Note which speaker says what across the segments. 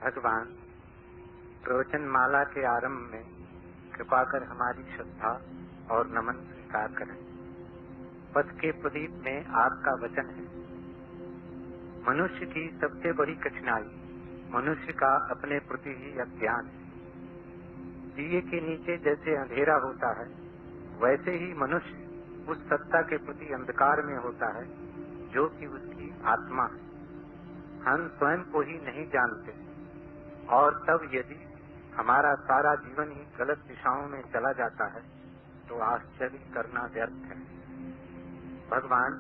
Speaker 1: भगवान प्रवचन माला के आरंभ में कृपा कर हमारी श्रद्धा और नमन स्वीकार करें। पथ के प्रदीप में आपका वचन है। मनुष्य की सबसे बड़ी कठिनाई मनुष्य का अपने प्रति ही अज्ञान है। दिए के नीचे जैसे अंधेरा होता है, वैसे ही मनुष्य उस सत्ता के प्रति अंधकार में होता है जो कि उसकी आत्मा है। हम स्वयं को ही नहीं जानते, और तब यदि हमारा सारा जीवन ही गलत दिशाओं में चला जाता है तो आश्चर्य करना व्यर्थ है। भगवान,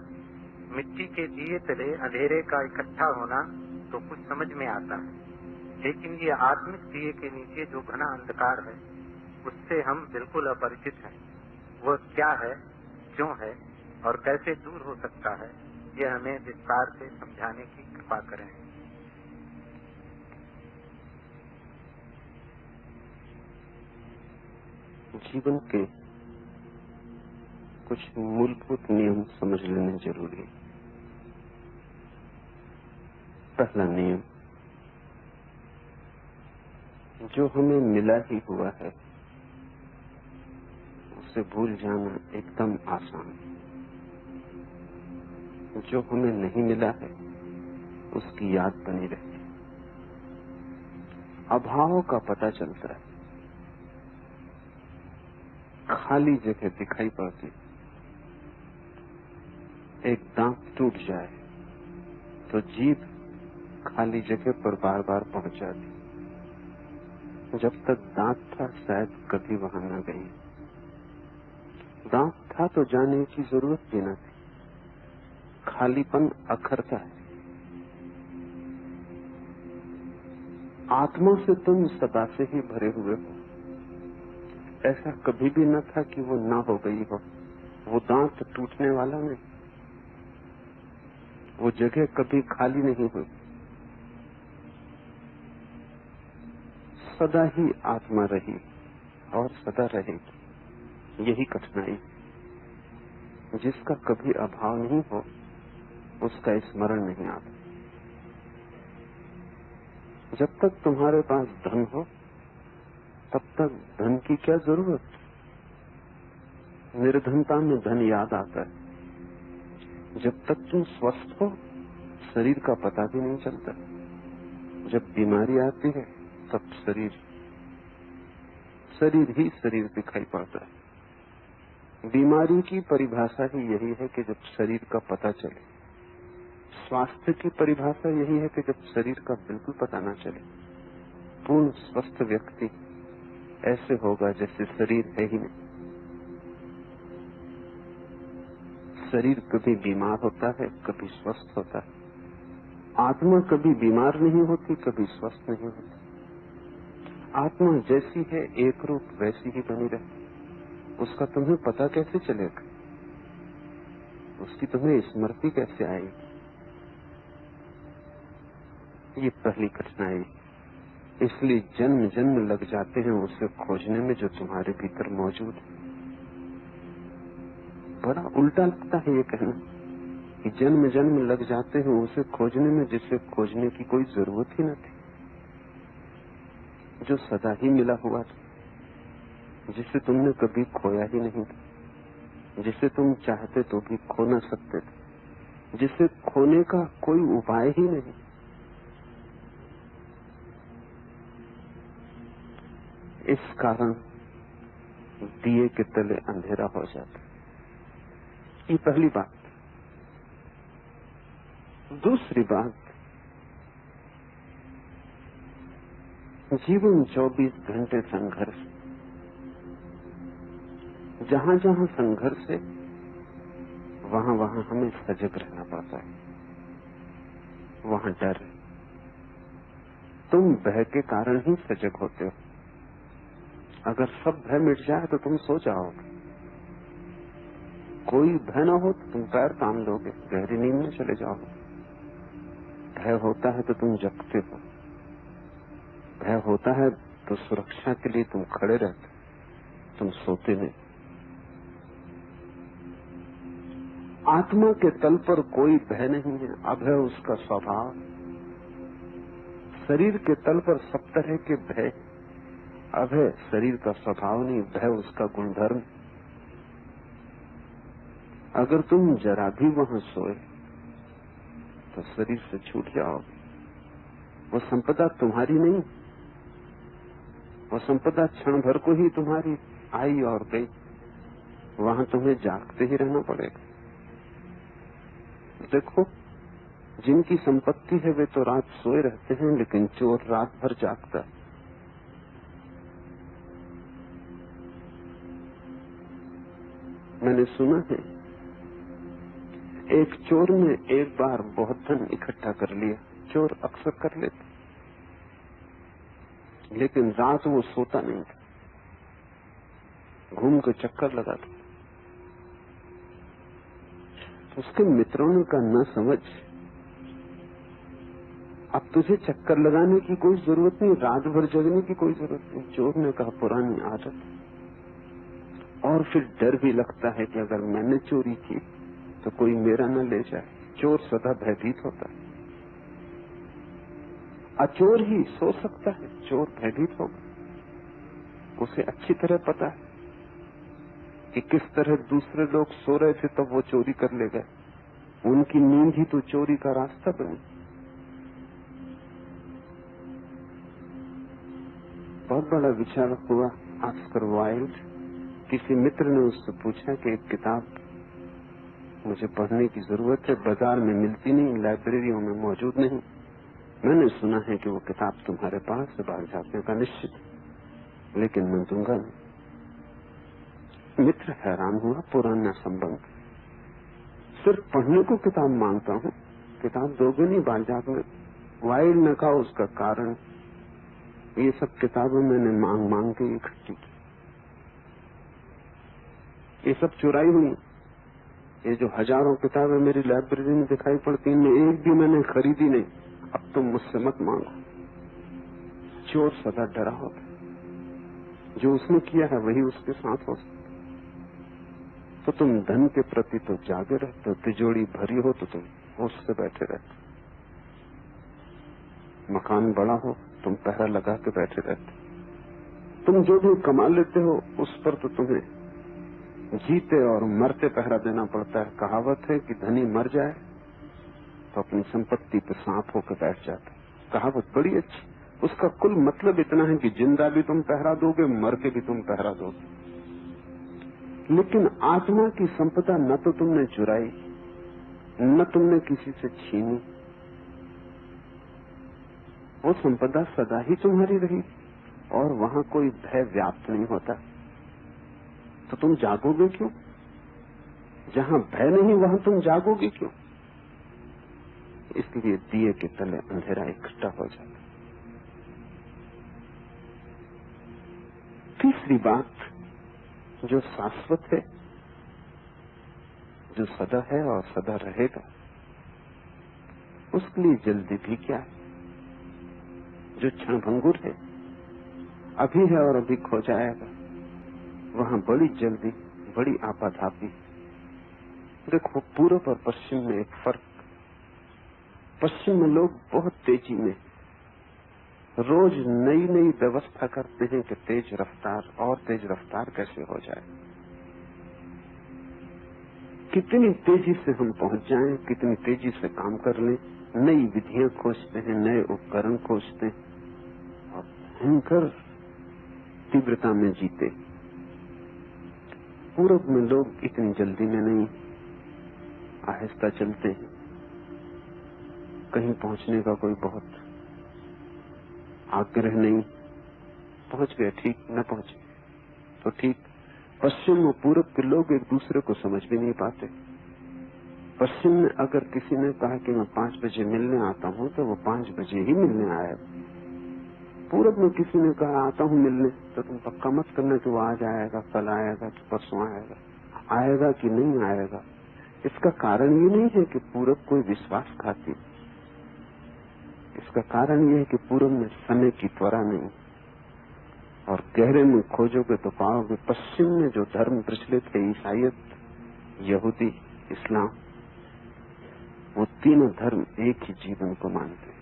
Speaker 1: मिट्टी के दिए तले अंधेरे का इकट्ठा होना तो कुछ समझ में आता है, लेकिन ये आत्मिक दिए के नीचे जो घना अंधकार है उससे हम बिल्कुल अपरिचित हैं। वह क्या है, क्यों है और कैसे दूर हो सकता है, यह हमें विस्तार से समझाने की कृपा करें।
Speaker 2: जीवन के कुछ मूलभूत नियम समझ लेने जरूरी है। पहला नियम, जो हमें मिला ही हुआ है उसे भूल जाना एकदम आसान है। जो हमें नहीं मिला है उसकी याद बनी रहती है। अभाव का पता चलता है, खाली जगह दिखाई पड़ती। एक दांत टूट जाए तो जीभ खाली जगह पर बार बार पहुंच जाती। जब तक दांत था शायद कभी वहां न गई। दांत था तो जाने की जरूरत भी न थी। खालीपन अखरता है। आत्मा से तुम सदा से ही भरे हुए हो। ऐसा कभी भी न था कि वो ना हो गई हो। वो दांत टूटने वाला नहीं, वो जगह कभी खाली नहीं हुई। सदा ही आत्मा रही और सदा रहेगी। यही कठिनाई। जिसका कभी अभाव नहीं हो उसका स्मरण नहीं आता। जब तक तुम्हारे पास धन हो तब तक धन की क्या जरूरत। निर्धनता में धन याद आता है। जब तक तुम स्वस्थ हो शरीर का पता भी नहीं चलता। जब बीमारी आती है तब शरीर ही शरीर दिखाई पड़ता है। बीमारी की परिभाषा ही यही है कि जब शरीर का पता चले। स्वास्थ्य की परिभाषा यही है कि जब शरीर का बिल्कुल पता न चले। पूर्ण स्वस्थ व्यक्ति ऐसे होगा जैसे शरीर है ही नहीं। शरीर कभी बीमार होता है, कभी स्वस्थ होता है। आत्मा कभी बीमार नहीं होती, कभी स्वस्थ नहीं होती। आत्मा जैसी है एक रूप वैसी ही बनी रहती। उसका तुम्हें पता कैसे चलेगा? उसकी तुम्हें स्मृति कैसे आएगी? ये पहली कठिनाई। इसलिए जन्म जन्म लग जाते हैं उसे खोजने में जो तुम्हारे भीतर मौजूद है। बड़ा उल्टा लगता है ये कहना कि जन्म जन्म लग जाते हैं उसे खोजने में जिसे खोजने की कोई जरूरत ही न थी, जो सदा ही मिला हुआ था, जिसे तुमने कभी खोया ही नहीं था, जिसे तुम चाहते तो भी खो न सकते थे, जिसे खोने का कोई उपाय ही नहीं। इस कारण दिए के तले अंधेरा हो जाता। ये पहली बात। दूसरी बात, जीवन 24 घंटे संघर्ष। जहां जहां संघर्ष है वहां वहां हमें सजग रहना पड़ता है। वहां डर है। तुम भय के कारण ही सजग होते हो। अगर सब भय मिट जाए तो तुम सो जाओगे। कोई भय ना हो तो तुम पैर तान लोगे, गहरी नींद में चले जाओगे। भय होता है तो तुम जगते हो। भय होता है तो सुरक्षा के लिए तुम खड़े रहते, तुम सोते नहीं। आत्मा के तल पर कोई भय नहीं है। अभय उसका स्वभाव। शरीर के तल पर सब तरह के भय। अभय शरीर का स्वभाव नहीं, भय उसका गुणधर्म। अगर तुम जरा भी वहां सोए तो शरीर से छूट जाओगे। वो संपदा तुम्हारी नहीं, वो संपदा क्षण भर को ही तुम्हारी आई और गई। वहां तुम्हें जागते ही रहना पड़ेगा। देखो, जिनकी संपत्ति है वे तो रात सोए रहते हैं, लेकिन चोर रात भर जागता है। मैंने सुना है एक चोर ने एक बार बहुत धन इकट्ठा कर लिया। चोर अक्सर कर लेते, लेकिन रात वो सोता नहीं था, घूम के चक्कर लगाता। तो उसके मित्रों ने कहा, न समझ, अब तुझे चक्कर लगाने की कोई जरूरत नहीं, रात भर जगने की कोई जरूरत नहीं। चोर ने कहा, पुरानी आदत। और फिर डर भी लगता है कि अगर मैंने चोरी की तो कोई मेरा न ले जाए। चोर सदा भयभीत होता है। अचोर ही सो सकता है, चोर भयभीत होगा। उसे अच्छी तरह पता है कि किस तरह दूसरे लोग सो रहे थे तब वो चोरी कर ले गए। उनकी नींद ही तो चोरी का रास्ता बनी। बहुत बड़ा विचार हुआ। ऑस्कर वाइल्ड, किसी मित्र ने उससे पूछा कि एक किताब मुझे पढ़ने की जरूरत है, बाजार में मिलती नहीं, लाइब्रेरियों में मौजूद नहीं। मैंने सुना है कि वो किताब तुम्हारे पास से बाहर जाने का निश्चित, लेकिन मैं दूंगा नहीं। मित्र हैरान हुआ, पुराना संबंध, सिर्फ पढ़ने को किताब मांगता हूँ, किताब दोगे नहीं बाजार में। वाइल्ड ने कहा, उसका कारण ये सब किताबें मैंने मांग मांग के इकट्ठी की, ये सब चुराई हुई। ये जो हजारों किताबें मेरी लाइब्रेरी में दिखाई पड़ती, इनमें एक भी मैंने खरीदी नहीं। अब तुम मुझसे मत मांगो। चोर सदा डरा होता, जो उसने किया है वही उसके साथ हो सकता। तो तुम धन के प्रति तो जागे रहते हो, तिजोरी भरी हो तो तुम होश से बैठे रहते। मकान बड़ा हो तुम पहरा लगा के बैठे रहते। तुम जो भी कमा लेते हो उस पर तो तुम्हें जीते और मरते पहरा देना पड़ता है। कहावत है कि धनी मर जाए तो अपनी संपत्ति पर सांप होकर बैठ जाता है। कहावत बड़ी अच्छी, उसका कुल मतलब इतना है कि जिंदा भी तुम पहरा दोगे, मर के भी तुम पहरा दोगे। लेकिन आत्मा की संपदा न तो तुमने चुराई, न तुमने किसी से छीनी, वो संपदा सदा ही तुम्हारी रही और वहां कोई भय व्याप्त नहीं होता। तो तुम जागोगे क्यों? जहां भय नहीं वहां तुम जागोगे क्यों? इसलिए दिए के तले अंधेरा इकट्ठा हो जाता। तीसरी बात जो शाश्वत है, जो सदा है और सदा रहेगा, उसके लिए जल्दी भी क्या है। जो क्षणभंगुर है, अभी है और अभी खो जाएगा, वहां बड़ी जल्दी, बड़ी आपाधापी। देखो, पूर्व और पश्चिम में एक फर्क। पश्चिम में लोग बहुत तेजी में रोज नई नई व्यवस्था करते हैं कि तेज रफ्तार और तेज रफ्तार कैसे हो जाए, कितनी तेजी से हम पहुंच जाएं, कितनी तेजी से काम कर लें। नई विधियां खोजते हैं, नए उपकरण खोजते हैं और भयंकर तीव्रता में जीते। पूर्व में लोग इतनी जल्दी में नहीं, आहिस्ता चलते हैं। कहीं पहुंचने का कोई बहुत आग्रह नहीं, पहुंच गए ठीक, न पहुंचे तो ठीक। पश्चिम और पूर्व के लोग एक दूसरे को समझ भी नहीं पाते। पश्चिम में अगर किसी ने कहा कि मैं 5 बजे मिलने आता हूं तो वो 5 बजे ही मिलने आएगा। पूरब में किसी ने कहा आता हूं मिलने, तो तुम पक्का मत करना कि वो आज आएगा, कल आएगा, कि परसों आएगा। आएगा कि नहीं आएगा, इसका कारण ये नहीं है कि पूरब कोई विश्वासघाती, इसका कारण ये है कि पूरब में समय की त्वरा नहीं। और गहरे में खोजोगे तो पाओगे पश्चिम में जो धर्म प्रचलित है, ईसाईयत, यहूदी, इस्लाम, वो तीनों धर्म एक ही जीवन को मानते हैं।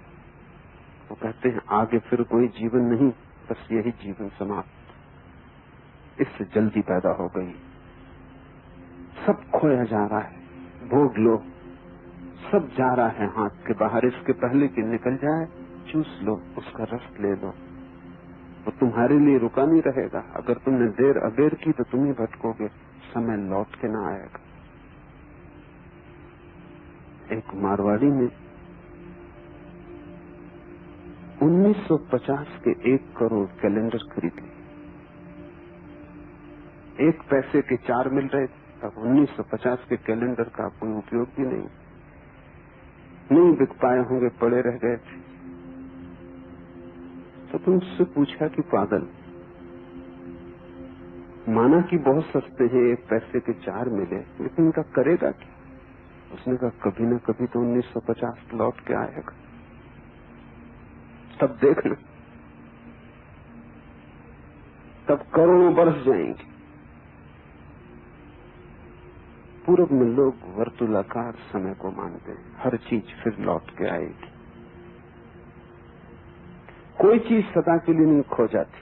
Speaker 2: वो कहते हैं आगे फिर कोई जीवन नहीं, बस यही जीवन समाप्त। इससे जल्दी पैदा हो गई, सब खोया जा रहा है, भोग लो, सब जा रहा है हाथ के बाहर, इसके पहले कि निकल जाए चूस लो, उसका रस ले लो। वो तुम्हारे लिए रुका नहीं रहेगा। अगर तुमने देर अबेर की तो तुम ही भटकोगे, समय लौट के ना आएगा। एक मारवाड़ी ने 1950 के 1 करोड़ कैलेंडर खरीद लिए। 1 पैसे के 4 मिल रहे थे। अब 1950 के कैलेंडर का कोई उपयोग भी नहीं बिक पाए होंगे, पड़े रह गए थे। तो तुमसे पूछा कि पागल, माना कि बहुत सस्ते हैं, 1 पैसे के 4 मिले, लेकिन इनका करेगा क्या? उसने कहा कभी न कभी तो 1950 लौट के आएगा, तब देखना, तब करोड़ों बरस जाएंगे। पूर्व में लोग वर्तुलाकार समय को मानते हैं, हर चीज फिर लौट के आएगी। कोई चीज सदा के लिए नहीं खो जाती।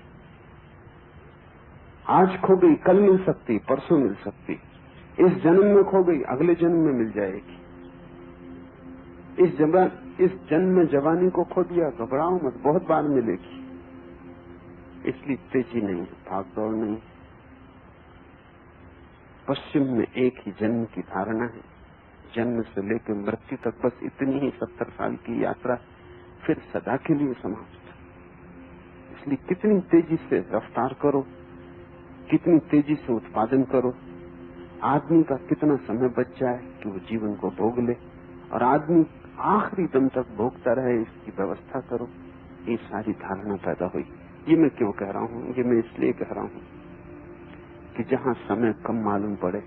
Speaker 2: आज खो गई, कल मिल सकती, परसों मिल सकती। इस जन्म में खो गई, अगले जन्म में मिल जाएगी। इस जन्म में जवानी को खो दिया, घबराओ मत, बहुत बार मिलेगी। इसलिए तेजी नहीं, भागदौड़ नहीं। पश्चिम में एक ही जन्म की धारणा है, जन्म से लेकर मृत्यु तक बस इतनी ही 70 साल की यात्रा, फिर सदा के लिए समाप्त। इसलिए कितनी तेजी से रफ्तार करो, कितनी तेजी से उत्पादन करो, आदमी का कितना समय बच जाए कि वो जीवन को भोग ले, और आदमी आखिरी दम तक भोगता रहे, इसकी व्यवस्था करो। ये सारी धारणा पैदा हुई। ये मैं क्यों कह रहा हूँ? ये मैं इसलिए कह रहा हूँ कि जहाँ समय कम मालूम पड़े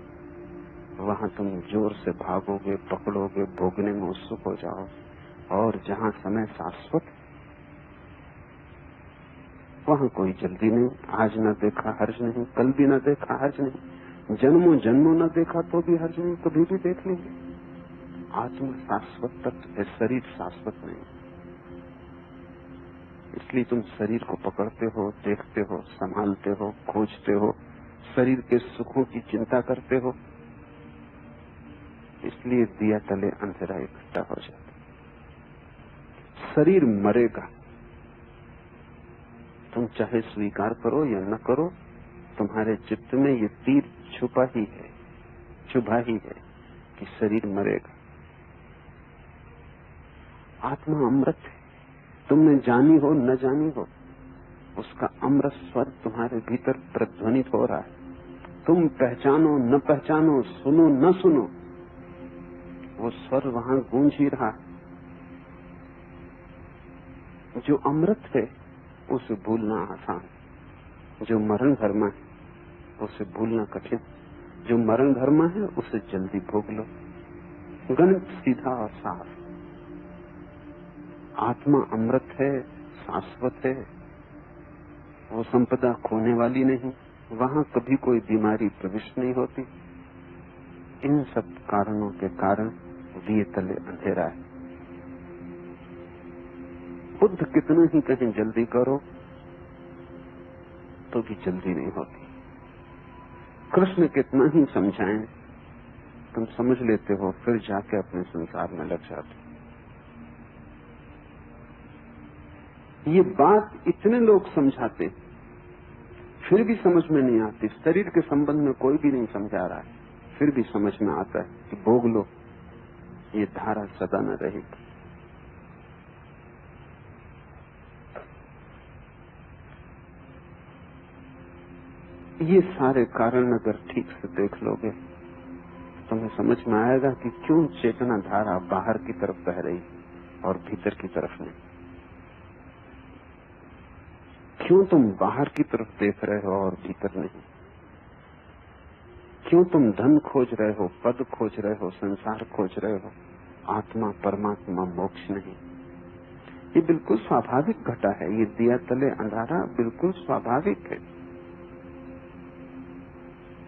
Speaker 2: वहाँ तुम जोर से भागोगे, पकड़ोगे, भोगने में उत्सुक हो जाओ। और जहाँ समय शाश्वत, वहाँ कोई जल्दी नहीं। आज न देखा हर्ज नहीं, कल भी न देखा हर्ज नहीं, जन्मों जन्मों न देखा तो भी हर्ज नहीं, कभी भी देख लेंगे। आत्मा शाश्वत तत्व है, शरीर शाश्वत नहीं। इसलिए तुम शरीर को पकड़ते हो, देखते हो, संभालते हो, खोजते हो, शरीर के सुखों की चिंता करते हो। इसलिए दिया तले अंधेरा इकट्ठा हो जाता। शरीर मरेगा, तुम चाहे स्वीकार करो या न करो, तुम्हारे चित्त में ये तीर छुपा ही है कि शरीर मरेगा। आत्मा अमृत है, तुमने जानी हो न जानी हो, उसका अमृत स्वर तुम्हारे भीतर प्रतिध्वनित हो रहा है। तुम पहचानो न पहचानो, सुनो न सुनो, वो स्वर वहां गूंज ही रहा है। जो अमृत है उसे भूलना आसान, जो मरण धर्मा है उसे भूलना कठिन। जो मरण धर्मा है उसे जल्दी भोग लो। गणित सीधा और साफ। आत्मा अमृत है, शाश्वत है, वो संपदा खोने वाली नहीं, वहां कभी कोई बीमारी प्रविष्ट नहीं होती। इन सब कारणों के कारण दिए तले अंधेरा है। बुद्ध कितना ही कहें जल्दी करो तो भी जल्दी नहीं होती। कृष्ण कितना ही समझाएं, तुम समझ लेते हो, फिर जाके अपने संसार में लग जाते। ये बात इतने लोग समझाते फिर भी समझ में नहीं आती। शरीर के संबंध में कोई भी नहीं समझा रहा है, फिर भी समझ में आता है कि भोग लो, ये धारा सदा न रहेगी। ये सारे कारण अगर ठीक से देख लोगे तुम्हें समझ में आएगा कि क्यों चेतना धारा बाहर की तरफ बह रही और भीतर की तरफ नहीं। क्यों तुम बाहर की तरफ देख रहे हो और भीतर नहीं। क्यों तुम धन खोज रहे हो, पद खोज रहे हो, संसार खोज रहे हो, आत्मा, परमात्मा, मोक्ष नहीं। ये बिल्कुल स्वाभाविक घटा है। ये दिया तले अंधारा बिल्कुल स्वाभाविक है।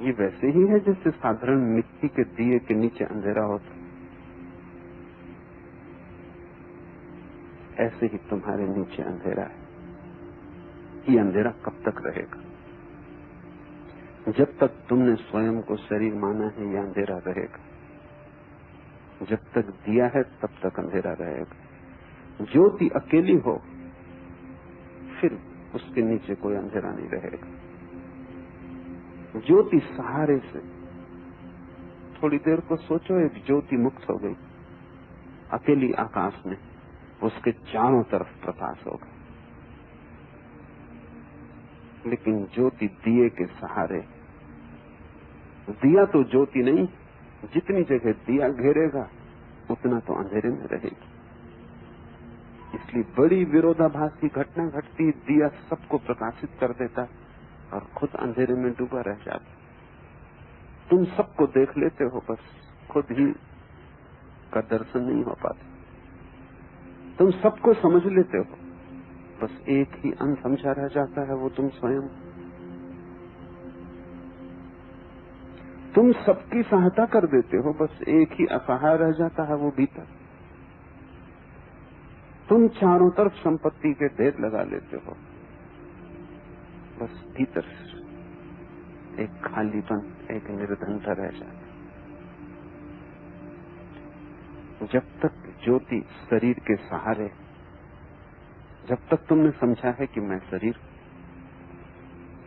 Speaker 2: ये वैसे ही है जैसे साधारण मिट्टी के दिए के नीचे अंधेरा होता। ऐसे ही तुम्हारे नीचे अंधेरा है। ये अंधेरा कब तक रहेगा? जब तक तुमने स्वयं को शरीर माना है, ये अंधेरा रहेगा। जब तक दिया है तब तक अंधेरा रहेगा। ज्योति अकेली हो फिर उसके नीचे कोई अंधेरा नहीं रहेगा। ज्योति सहारे से, थोड़ी देर को सोचो, एक ज्योति मुक्त हो गई अकेली आकाश में, उसके चारों तरफ प्रकाश होगा। लेकिन ज्योति दिए के सहारे, दिया तो ज्योति नहीं, जितनी जगह दिया घेरेगा उतना तो अंधेरे में रहेगी। इसलिए बड़ी विरोधाभासी घटना घटती, दिया सबको प्रकाशित कर देता और खुद अंधेरे में डूबा रह जाता। तुम सबको देख लेते हो, बस खुद ही का दर्शन नहीं हो पाता। तुम सबको समझ लेते हो, बस एक ही अनसमझा रह जाता है, वो तुम स्वयं। तुम सबकी सहायता कर देते हो, बस एक ही असहाय रह जाता है, वो भीतर। तुम चारों तरफ संपत्ति के ढेर लगा लेते हो, बस भीतर एक खालीपन, एक निर्धनता रह जाता। जब तक ज्योति शरीर के सहारे, जब तक तुमने समझा है कि मैं शरीर,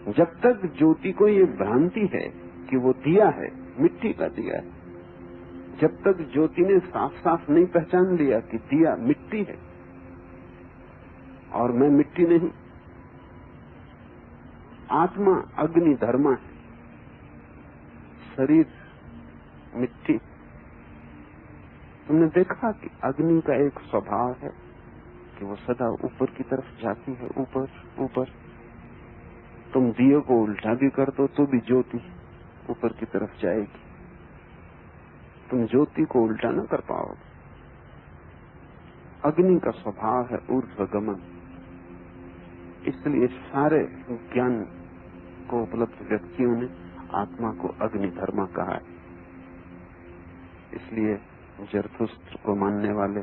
Speaker 2: जब तक ज्योति को ये भ्रांति है कि वो दिया है, मिट्टी का दिया है, जब तक ज्योति ने साफ साफ नहीं पहचान लिया कि दिया मिट्टी है और मैं मिट्टी नहीं, आत्मा अग्नि धर्मा है, शरीर मिट्टी। तुमने देखा कि अग्नि का एक स्वभाव है कि वो सदा ऊपर की तरफ जाती है, ऊपर ऊपर। तुम दिए को उल्टा भी कर दो तो भी ज्योति ऊपर की तरफ जाएगी। तुम ज्योति को उल्टा न कर पाओगे। अग्नि का स्वभाव है ऊर्ध्वगमन। इसलिए सारे ज्ञान को उपलब्ध व्यक्तियों ने आत्मा को अग्नि धर्मा कहा है। इसलिए जरथुस्त्र को मानने वाले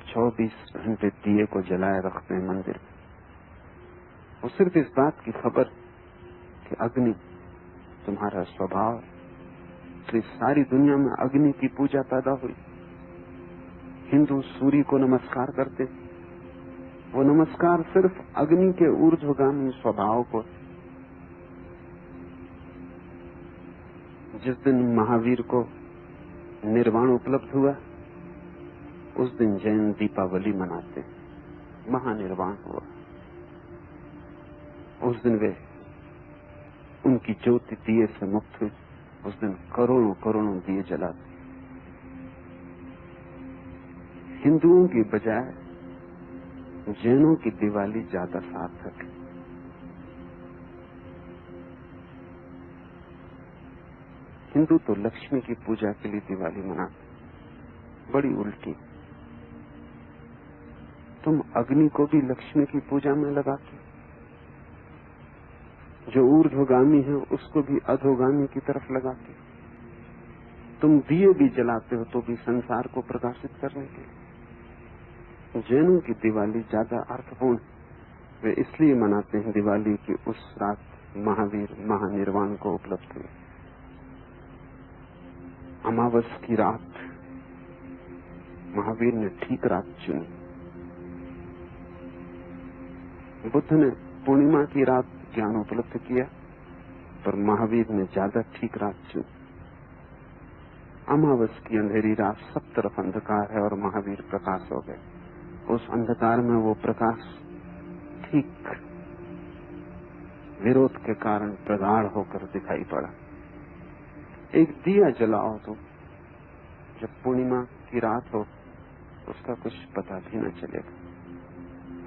Speaker 2: 24 घंटे दिए को जलाए रखते हैं मंदिर में। वो सिर्फ इस बात की खबर कि अग्नि तुम्हारा स्वभाव। तो सारी दुनिया में अग्नि की पूजा पैदा हुई। हिंदू सूर्य को नमस्कार करते, वो नमस्कार सिर्फ अग्नि के ऊर्ध्वगामी स्वभाव को। जिस दिन महावीर को निर्वाण उपलब्ध हुआ, उस दिन जैन दीपावली मनाते, महानिर्वाण हुआ। उस दिन वे उनकी ज्योति दिए से मुक्त हुई। उस दिन करोड़ों करोड़ों दिए जलाते। हिंदुओं की बजाय जैनों की दिवाली ज्यादा सार्थक है। हिंदू तो लक्ष्मी की पूजा के लिए दिवाली मनाते, बड़ी उल्टी। तुम अग्नि को भी लक्ष्मी की पूजा में लगाते, जो ऊर्ध्वगामी है उसको भी अधोगामी की तरफ लगाते। तुम दिए भी जलाते हो तो भी संसार को प्रकाशित करने के लिए। जैनों की दिवाली ज्यादा अर्थपूर्ण। वे इसलिए मनाते हैं दिवाली की उस रात महावीर महानिर्वाण को उपलब्ध हुए। अमावस की रात महावीर ने ठीक रात चुनी। बुद्ध ने पूर्णिमा की रात ज्ञान उपलब्ध किया, पर महावीर ने ज्यादा ठीक रात चुनी। अमावस की अंधेरी रात सब तरफ अंधकार है और महावीर प्रकाश हो गए। उस अंधकार में वो प्रकाश ठीक विरोध के कारण प्रगाढ़ होकर दिखाई पड़ा। एक दिया जलाओ तो जब पूर्णिमा की रात हो उसका कुछ पता भी न चलेगा।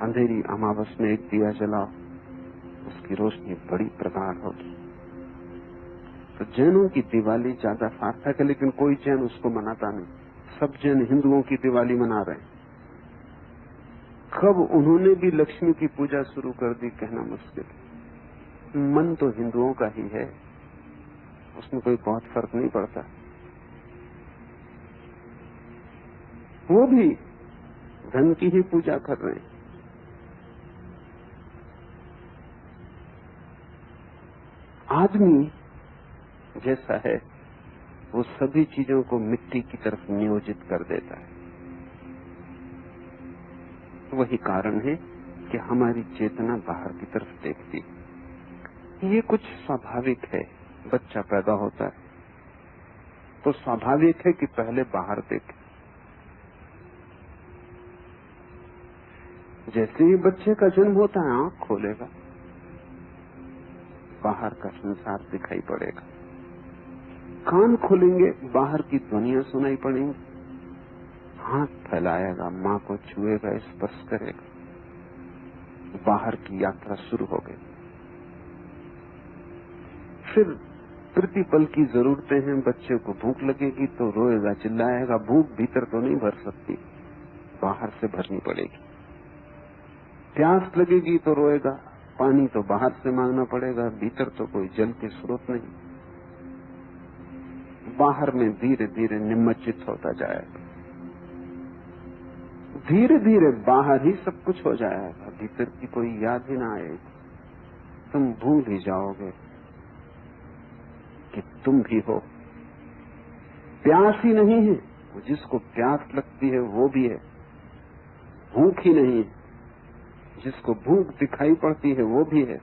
Speaker 2: अंधेरी अमावस में एक दिया जलाओ, उसकी रोशनी बड़ी प्रगाढ़ होगी। तो जैनों की दिवाली ज्यादा सार्थक है, लेकिन कोई जैन उसको मनाता नहीं। सब जैन हिंदुओं की दिवाली मना रहे हैं। कब उन्होंने भी लक्ष्मी की पूजा शुरू कर दी कहना मुश्किल। मन तो हिंदुओं का ही है, उसमें कोई बहुत फर्क नहीं पड़ता। वो भी धन की ही पूजा कर रहे हैं। आदमी जैसा है वो सभी चीजों को मिट्टी की तरफ नियोजित कर देता है। वही कारण है कि हमारी चेतना बाहर की तरफ देखती है। ये कुछ स्वाभाविक है। बच्चा पैदा होता है तो स्वाभाविक है कि पहले बाहर देखे। जैसे ही बच्चे का जन्म होता है आंख खोलेगा, बाहर का संसार दिखाई पड़ेगा। कान खोलेंगे, बाहर की ध्वनियां सुनाई पड़ेंगी। हाथ फैलाएगा, मां को छुएगा, स्पर्श करेगा, बाहर की यात्रा शुरू हो गई। फिर प्रतिपल की जरूरतें हैं। बच्चे को भूख लगेगी तो रोएगा, चिल्लाएगा। भूख भीतर तो नहीं भर सकती, बाहर से भरनी पड़ेगी। प्यास लगेगी तो रोएगा, पानी तो बाहर से मांगना पड़ेगा, भीतर तो कोई जल के स्रोत नहीं। बाहर में धीरे धीरे निमज्जित होता जाएगा। धीरे धीरे बाहर ही सब कुछ हो जाएगा, भीतर की कोई याद ही ना आएगी। तुम भूल ही जाओगे कि तुम भी हो। प्यास ही नहीं है, जिसको प्यास लगती है वो भी है। भूख ही नहीं है, जिसको भूख दिखाई पड़ती है वो भी है।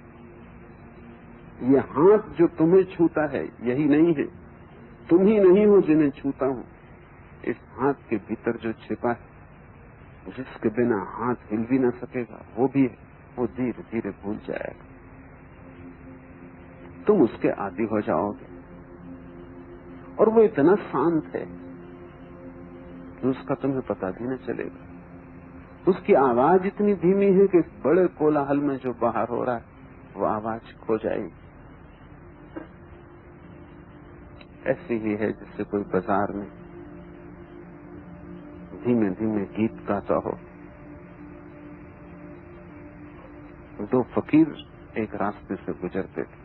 Speaker 2: ये हाथ जो तुम्हें छूता है यही नहीं है, तुम ही नहीं हो जिन्हें छूता हूं। इस हाथ के भीतर जो छिपा है, जिसके बिना हाथ हिल भी न सकेगा, वो भी है। वो धीरे धीरे भूल जाएगा, तुम उसके आदी हो जाओगे। और वो इतना शांत है कि उसका तुम्हें पता भी न चलेगा। उसकी आवाज इतनी धीमी है कि इस बड़े कोलाहल में जो बाहर हो रहा है वो आवाज खो जाएगी। ऐसी ही है जिससे कोई बाजार में धीमे धीमे गीत गाता हो। दो फकीर एक रास्ते से गुजरते थे।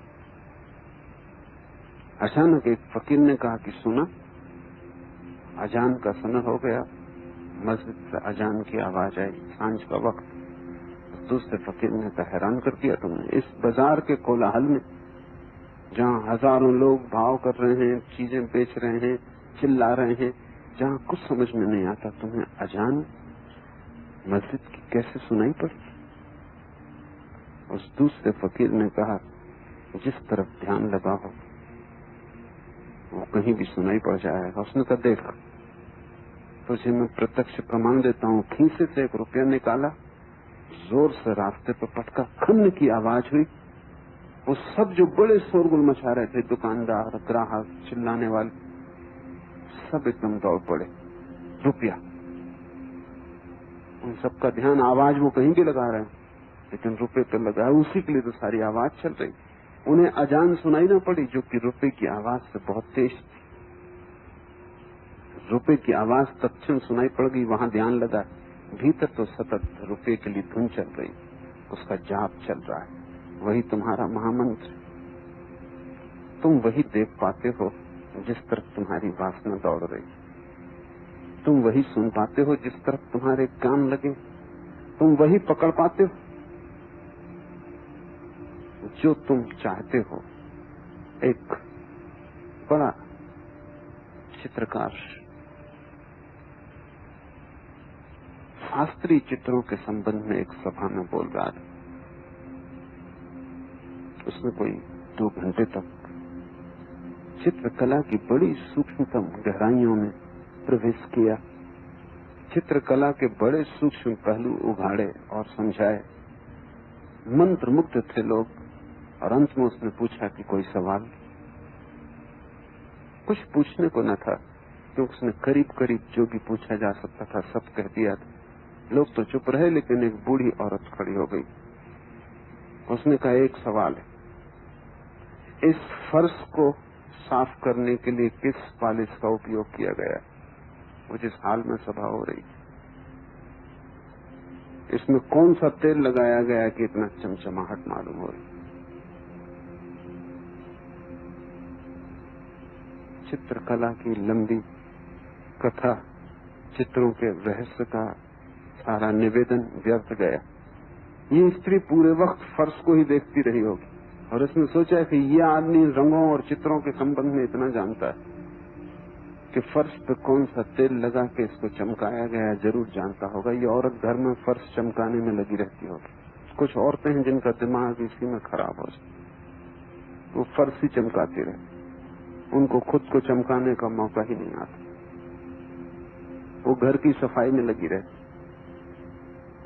Speaker 2: अचानक एक फकीर ने कहा कि सुना, अजान का समय हो गया। मस्जिद से अजान की आवाज आई, सांझ का वक्त। दूसरे फकीर ने कहा, हैरान कर दिया तुमने। इस बाजार के कोलाहल में, जहाँ हजारों लोग भाव कर रहे हैं, चीजें बेच रहे हैं, चिल्ला रहे हैं, जहाँ कुछ समझ में नहीं आता, तुम्हें अजान मस्जिद की कैसे सुनाई पड़ती? उस दूसरे फकीर ने कहा, जिस तरफ ध्यान लगा हो वो कहीं भी सुनाई पड़ जाएगा। उसने कहा, देख तुझे मैं प्रत्यक्ष प्रमाण देता हूँ। खीसे से एक रुपया निकाला, जोर से रास्ते पर पटका, खन्न की आवाज हुई। वो सब जो बड़े शोरगुल मचा रहे थे, दुकानदार, ग्राहक, चिल्लाने वाले, सब एकदम दौड़ पड़े। रुपया, उन सबका ध्यान, आवाज वो कहीं भी लगा रहे हैं लेकिन रुपये पे लगा है। उसी के लिए तो सारी आवाज चल रही। उन्हें अजान सुनाई ना पड़ी जो कि रुपये की आवाज से बहुत तेज थी। रुपये की आवाज तत्क्षण सुनाई पड़ गई, वहां ध्यान लगा। भीतर तो सतत रुपये के लिए धुन चल रही, उसका जाप चल रहा है। वही तुम्हारा महामंत्र। तुम वही देख पाते हो जिस तरफ तुम्हारी वासना दौड़ रही। तुम वही सुन पाते हो जिस तरफ तुम्हारे कान लगे। तुम वही पकड़ पाते हो जो तुम चाहते हो। एक बड़ा चित्रकार शास्त्रीय चित्रों के संबंध में एक सभा में बोल रहा था। उसने कोई 2 घंटे तक चित्रकला की बड़ी सूक्ष्मतम गहराइयों में प्रवेश किया। चित्रकला के बड़े सूक्ष्म पहलू उघाड़े और समझाए। मंत्र मुग्ध थे लोग। और अंत में उसने पूछा कि कोई सवाल? कुछ पूछने को न था, क्योंकि उसने करीब करीब जो भी पूछा जा सकता था सब कह दिया था। लोग तो चुप रहे, लेकिन एक बूढ़ी औरत खड़ी हो गई। उसने कहा, एक सवाल है, इस फर्श को साफ करने के लिए किस पालिश का उपयोग किया गया? वो जिस हाल में सभा हो रही, इसमें कौन सा तेल लगाया गया कि इतना चमचमाहट मालूम हो रही? चित्रकला की लंबी कथा, चित्रों के रहस्य का सारा निवेदन व्यर्थ गया। ये स्त्री पूरे वक्त फर्श को ही देखती रही होगी और उसने सोचा कि ये आदमी रंगों और चित्रों के संबंध में इतना जानता है कि फर्श पे कौन सा तेल लगा के इसको चमकाया गया जरूर जानता होगा। ये औरत घर में फर्श चमकाने में लगी रहती होगी। कुछ औरतें हैं जिनका दिमाग इसी में खराब हो जाए, वो फर्श ही चमकाती रहती, उनको खुद को चमकाने का मौका ही नहीं आता। वो घर की सफाई में लगी रहती,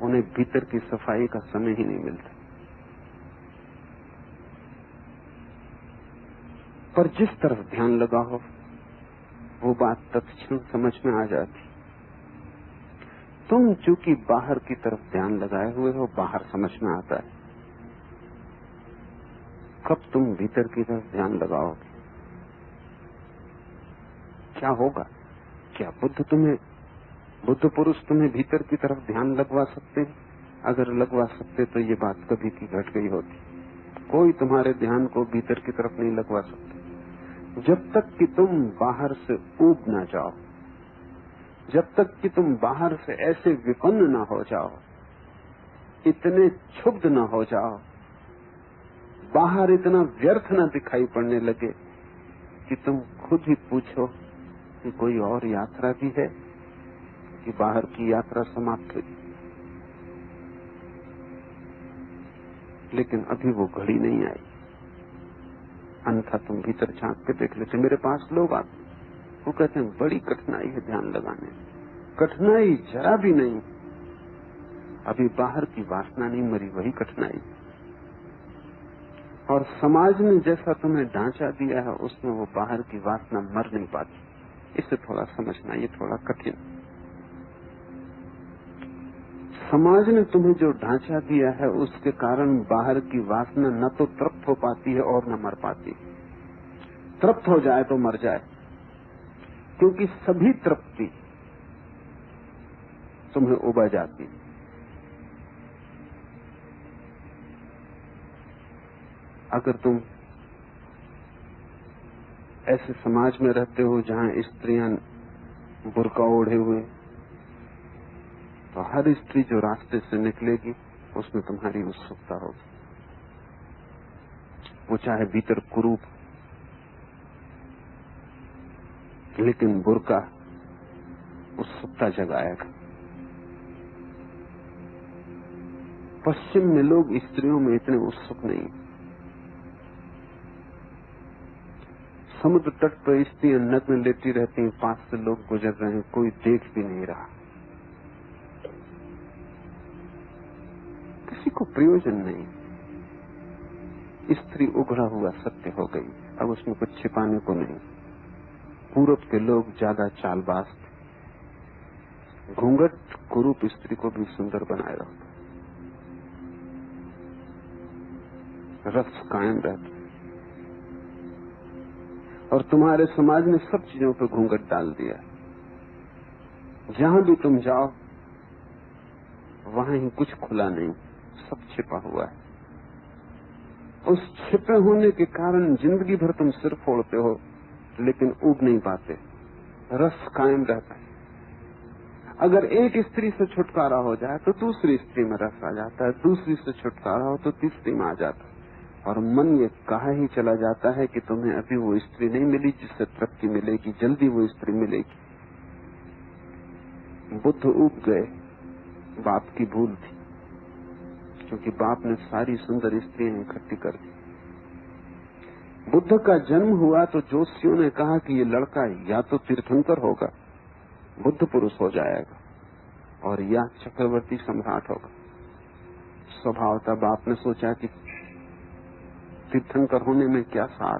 Speaker 2: उन्हें भीतर की सफाई का समय ही नहीं मिलता। पर जिस तरफ ध्यान लगा हो वो बात तत्क्षण समझ में आ जाती। तुम चूंकि बाहर की तरफ ध्यान लगाए हुए हो, बाहर समझ में आता है। कब तुम भीतर की तरफ ध्यान लगाओगे, क्या होगा? क्या बुद्ध पुरुष तुम्हें भीतर की तरफ ध्यान लगवा सकते हैं? अगर लगवा सकते तो ये बात कभी की घट गई होती। कोई तुम्हारे ध्यान को भीतर की तरफ नहीं लगवा सकता जब तक कि तुम बाहर से ऊब ना जाओ, जब तक कि तुम बाहर से ऐसे विपन्न ना हो जाओ, इतने क्षुब्ध ना हो जाओ, बाहर इतना व्यर्थ ना दिखाई पड़ने लगे कि तुम खुद ही पूछो कि कोई और यात्रा भी है कि बाहर की यात्रा समाप्त हुई। लेकिन अभी वो घड़ी नहीं आई, अन्यथा तुम भीतर झांक के देख लेते। मेरे पास लोग आते, वो कहते हैं बड़ी कठिनाई है ध्यान लगाने में। कठिनाई जरा भी नहीं, अभी बाहर की वासना नहीं मरी, वही कठिनाई। और समाज ने जैसा तुम्हें ढांचा दिया है उसमें वो बाहर की वासना मर नहीं पाती। इसे थोड़ा समझना, ये थोड़ा कठिन। समाज ने तुम्हें जो ढांचा दिया है उसके कारण बाहर की वासना न तो तृप्त हो पाती है और न मर पाती। तृप्त हो जाए तो मर जाए, क्योंकि सभी तृप्ति तुम्हें उबा जाती। अगर तुम ऐसे समाज में रहते हो जहां स्त्रियां बुर्का ओढ़े हुए, तो हर स्त्री जो रास्ते से निकलेगी उसमें तुम्हारी उत्सुकता होगी, वो चाहे भीतर कुरूप, लेकिन बुर्का उत्सुकता जगाएगा। पश्चिम में लोग स्त्रियों में इतने उत्सुक नहीं। समुद्र तट पर स्त्रियां नग्न लेटी रहती हैं, पास से लोग गुजर रहे हैं, कोई देख भी नहीं रहा, किसी को प्रयोजन नहीं। स्त्री उघड़ा हुआ सत्य हो गई, अब उसमें कुछ छिपाने को नहीं। पूरब के लोग ज्यादा चालबाज थे, घूंघट कुरूप स्त्री को भी सुंदर बनाए रखता, रस कायम रहता। और तुम्हारे समाज ने सब चीजों पर घूंघट डाल दिया। जहां भी तुम जाओ वहां ही कुछ खुला नहीं, सब छिपा हुआ है। उस छिपे होने के कारण जिंदगी भर तुम सिर फोड़ते हो लेकिन उब नहीं पाते, रस कायम रहता है। अगर एक स्त्री से छुटकारा हो जाए तो दूसरी स्त्री में रस आ जाता है, दूसरी से छुटकारा हो तो तीसरी में आ जाता है, और मन ये कहा ही चला जाता है कि तुम्हें अभी वो स्त्री नहीं मिली जिससे तृप्ति मिलेगी, जल्दी वो स्त्री मिलेगी। बुद्ध उब गए, बाप की भूल थी, क्योंकि बाप ने सारी सुंदर स्त्रियां इकट्ठी कर दी। बुद्ध का जन्म हुआ तो जोशियों ने कहा कि ये लड़का या तो तीर्थंकर होगा, बुद्ध पुरुष हो जाएगा, और या चक्रवर्ती सम्राट होगा। स्वभावतः बाप ने सोचा कि तीर्थंकर होने में क्या सार,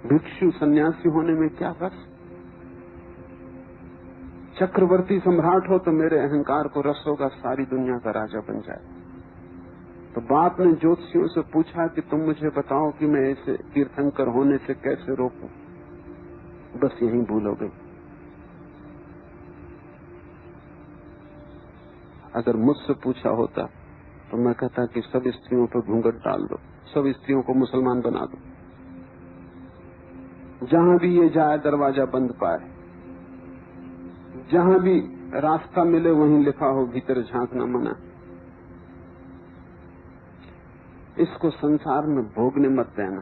Speaker 2: भिक्षु सन्यासी होने में क्या रस, चक्रवर्ती सम्राट हो तो मेरे अहंकार को रस होगा, सारी दुनिया का राजा बन जाए। तो बाप ने ज्योतिषियों से पूछा कि तुम मुझे बताओ कि मैं इसे तीर्थंकर होने से कैसे रोकूं। बस यही भूल हो गई। अगर मुझसे पूछा होता तो मैं कहता कि सब स्त्रियों पर घूंघट डाल दो, सब स्त्रियों को मुसलमान बना दो, जहां भी ये जाए दरवाजा बंद पाए, जहां भी रास्ता मिले वहीं लिखा हो भीतर झांकना मना। इसको संसार में भोगने मत देना,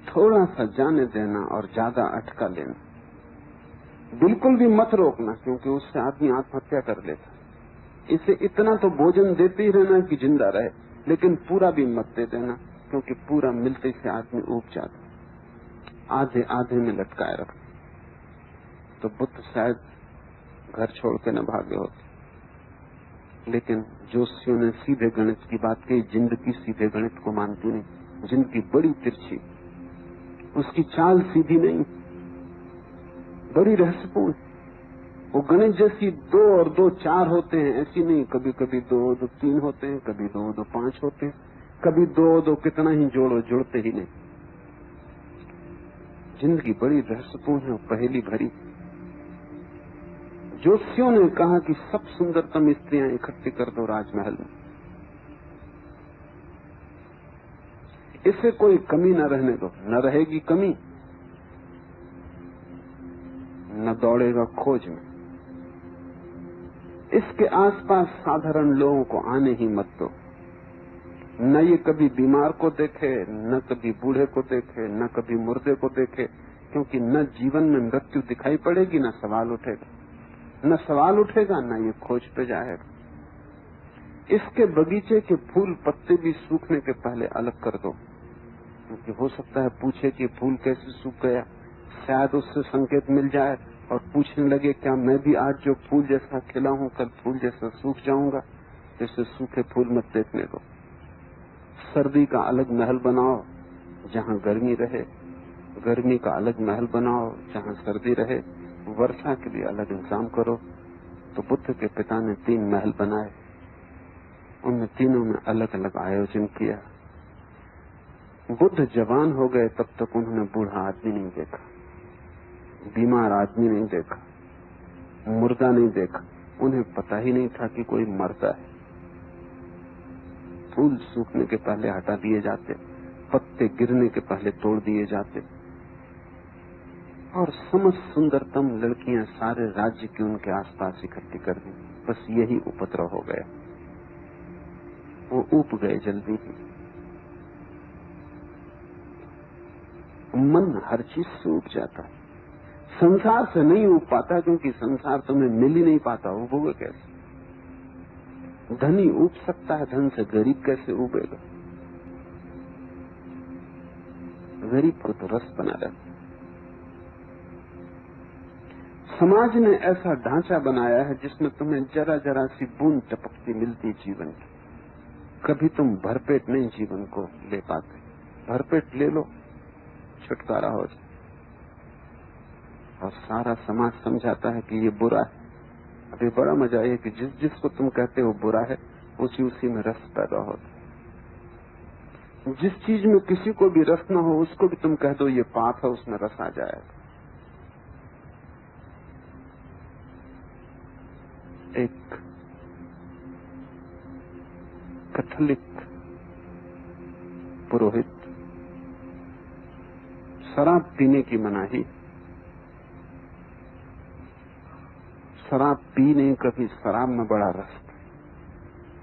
Speaker 2: थोड़ा सा जाने देना और ज्यादा अटका लेना। बिल्कुल भी मत रोकना, क्योंकि उससे आदमी आत्महत्या कर लेता। इसे इतना तो भोजन देते ही रहना कि जिंदा रहे, लेकिन पूरा भी मत दे देना, क्योंकि पूरा मिलते से आदमी ऊब जाता। आधे आधे में लटकाए रख। तो बुद्ध शायद घर छोड़ के न भागे होते, लेकिन जोशियों ने सीधे गणित की बात कही। जिंदगी सीधे गणित को मानती नहीं, जिंदगी बड़ी तिरछी, उसकी चाल सीधी नहीं, बड़ी रहस्यपूर्ण। वो गणित जैसी 2 और 2 4 होते हैं ऐसी नहीं, कभी कभी 2 और 2 3 होते हैं, कभी 2 और 2 5 होते हैं, कभी 2 और 2 कितना ही जोड़ो जुड़ते ही नहीं। जिंदगी बड़ी रहस्यपूर्ण है, पहेली भरी। जोशियों ने कहा कि सब सुंदरतम स्त्रियां इकट्ठी कर दो राजमहल में, इसे कोई कमी न रहने दो। न रहेगी कमी, न दौड़ेगा खोज में। इसके आसपास साधारण लोगों को आने ही मत दो। न ये कभी बीमार को देखे, न कभी बूढ़े को देखे, न कभी मुर्दे को देखे, क्योंकि न जीवन में मृत्यु दिखाई पड़ेगी, न सवाल उठेगा। न सवाल उठेगा, न ये खोज पे जाएगा। इसके बगीचे के फूल पत्ते भी सूखने के पहले अलग कर दो, क्योंकि हो सकता है पूछे कि फूल कैसे सूख गया। शायद उससे संकेत मिल जाए और पूछने लगे, क्या मैं भी आज जो फूल जैसा खिला हूं कल फूल जैसा सूख जाऊंगा? जैसे सूखे फूल मत देखने दो। सर्दी का अलग महल बनाओ जहां गर्मी रहे, गर्मी का अलग महल बनाओ जहां सर्दी रहे, वर्षा के लिए अलग इंतजाम करो। तो बुद्ध के पिता ने 3 महल बनाए, उनमें तीनों में अलग अलग आयोजन किया। बुद्ध जवान हो गए तब तक उन्होंने बूढ़ा आदमी नहीं देखा, बीमार आदमी नहीं देखा, मुर्दा नहीं देखा। उन्हें पता ही नहीं था कि कोई मरता है। फूल सूखने के पहले हटा दिए जाते, पत्ते गिरने के पहले तोड़ दिए जाते, और समस्त सुंदरतम लड़कियां सारे राज्य की उनके आसपास इकट्ठी कर दी। बस यही उपद्रव हो गया। वो ऊब गए जल्दी ही। मन हर चीज से ऊब जाता है, संसार से नहीं ऊब पाता, क्योंकि संसार तुम्हें मिल ही नहीं पाता। ऊबोगे कैसे? धनी ऊब सकता है, धन से गरीब कैसे ऊबेगा? गरीब को तो रस बना रहता। समाज ने ऐसा ढांचा बनाया है जिसमें तुम्हें जरा जरा सी बूंद टपकती मिलती जीवन की। कभी तुम भरपेट नहीं जीवन को ले पाते। भरपेट ले लो, छुटकारा हो जाए। और सारा समाज समझाता है कि ये बुरा है। अभी बड़ा मजा है कि जिसको तुम कहते हो बुरा है, उसी में रस पैदा होता। जिस चीज में किसी को भी रस न हो, उसको भी तुम कह दो ये पाप है, उसमें रस आ जाएगा। एक कैथोलिक पुरोहित, शराब पीने की मनाही। शराब पी नहीं कभी, शराब में बड़ा रस।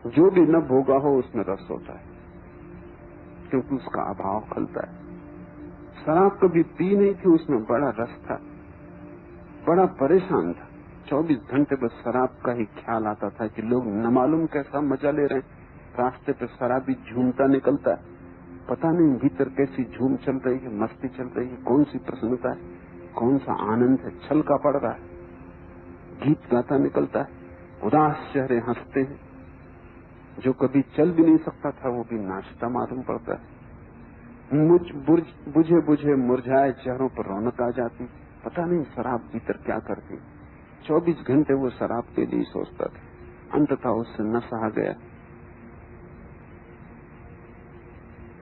Speaker 2: जो भी न भोगा हो उसमें रस होता है, क्योंकि उसका अभाव खलता है। शराब कभी पी नहीं थी, उसमें बड़ा रस था। बड़ा परेशान था। 24 घंटे बस शराब का ही ख्याल आता था कि लोग न मालूम कैसा मजा ले रहे हैं। रास्ते पे शराबी झूमता निकलता है, पता नहीं भीतर कैसी झूम चल रही है, मस्ती चल रही है, कौन सी प्रसन्नता है, कौन सा आनंद है, छलका पड़ रहा है। गीत गाता निकलता है, उदास चेहरे हंसते हैं। जो कभी चल भी नहीं सकता था वो भी नाचता मालूम पड़ता है। बुझे बुझे मुरझाए चेहरों पर रौनक आ जाती। पता नहीं शराब भीतर क्या करती। 24 घंटे वो शराब के लिए सोचता था। अंततः उससे न सहा गया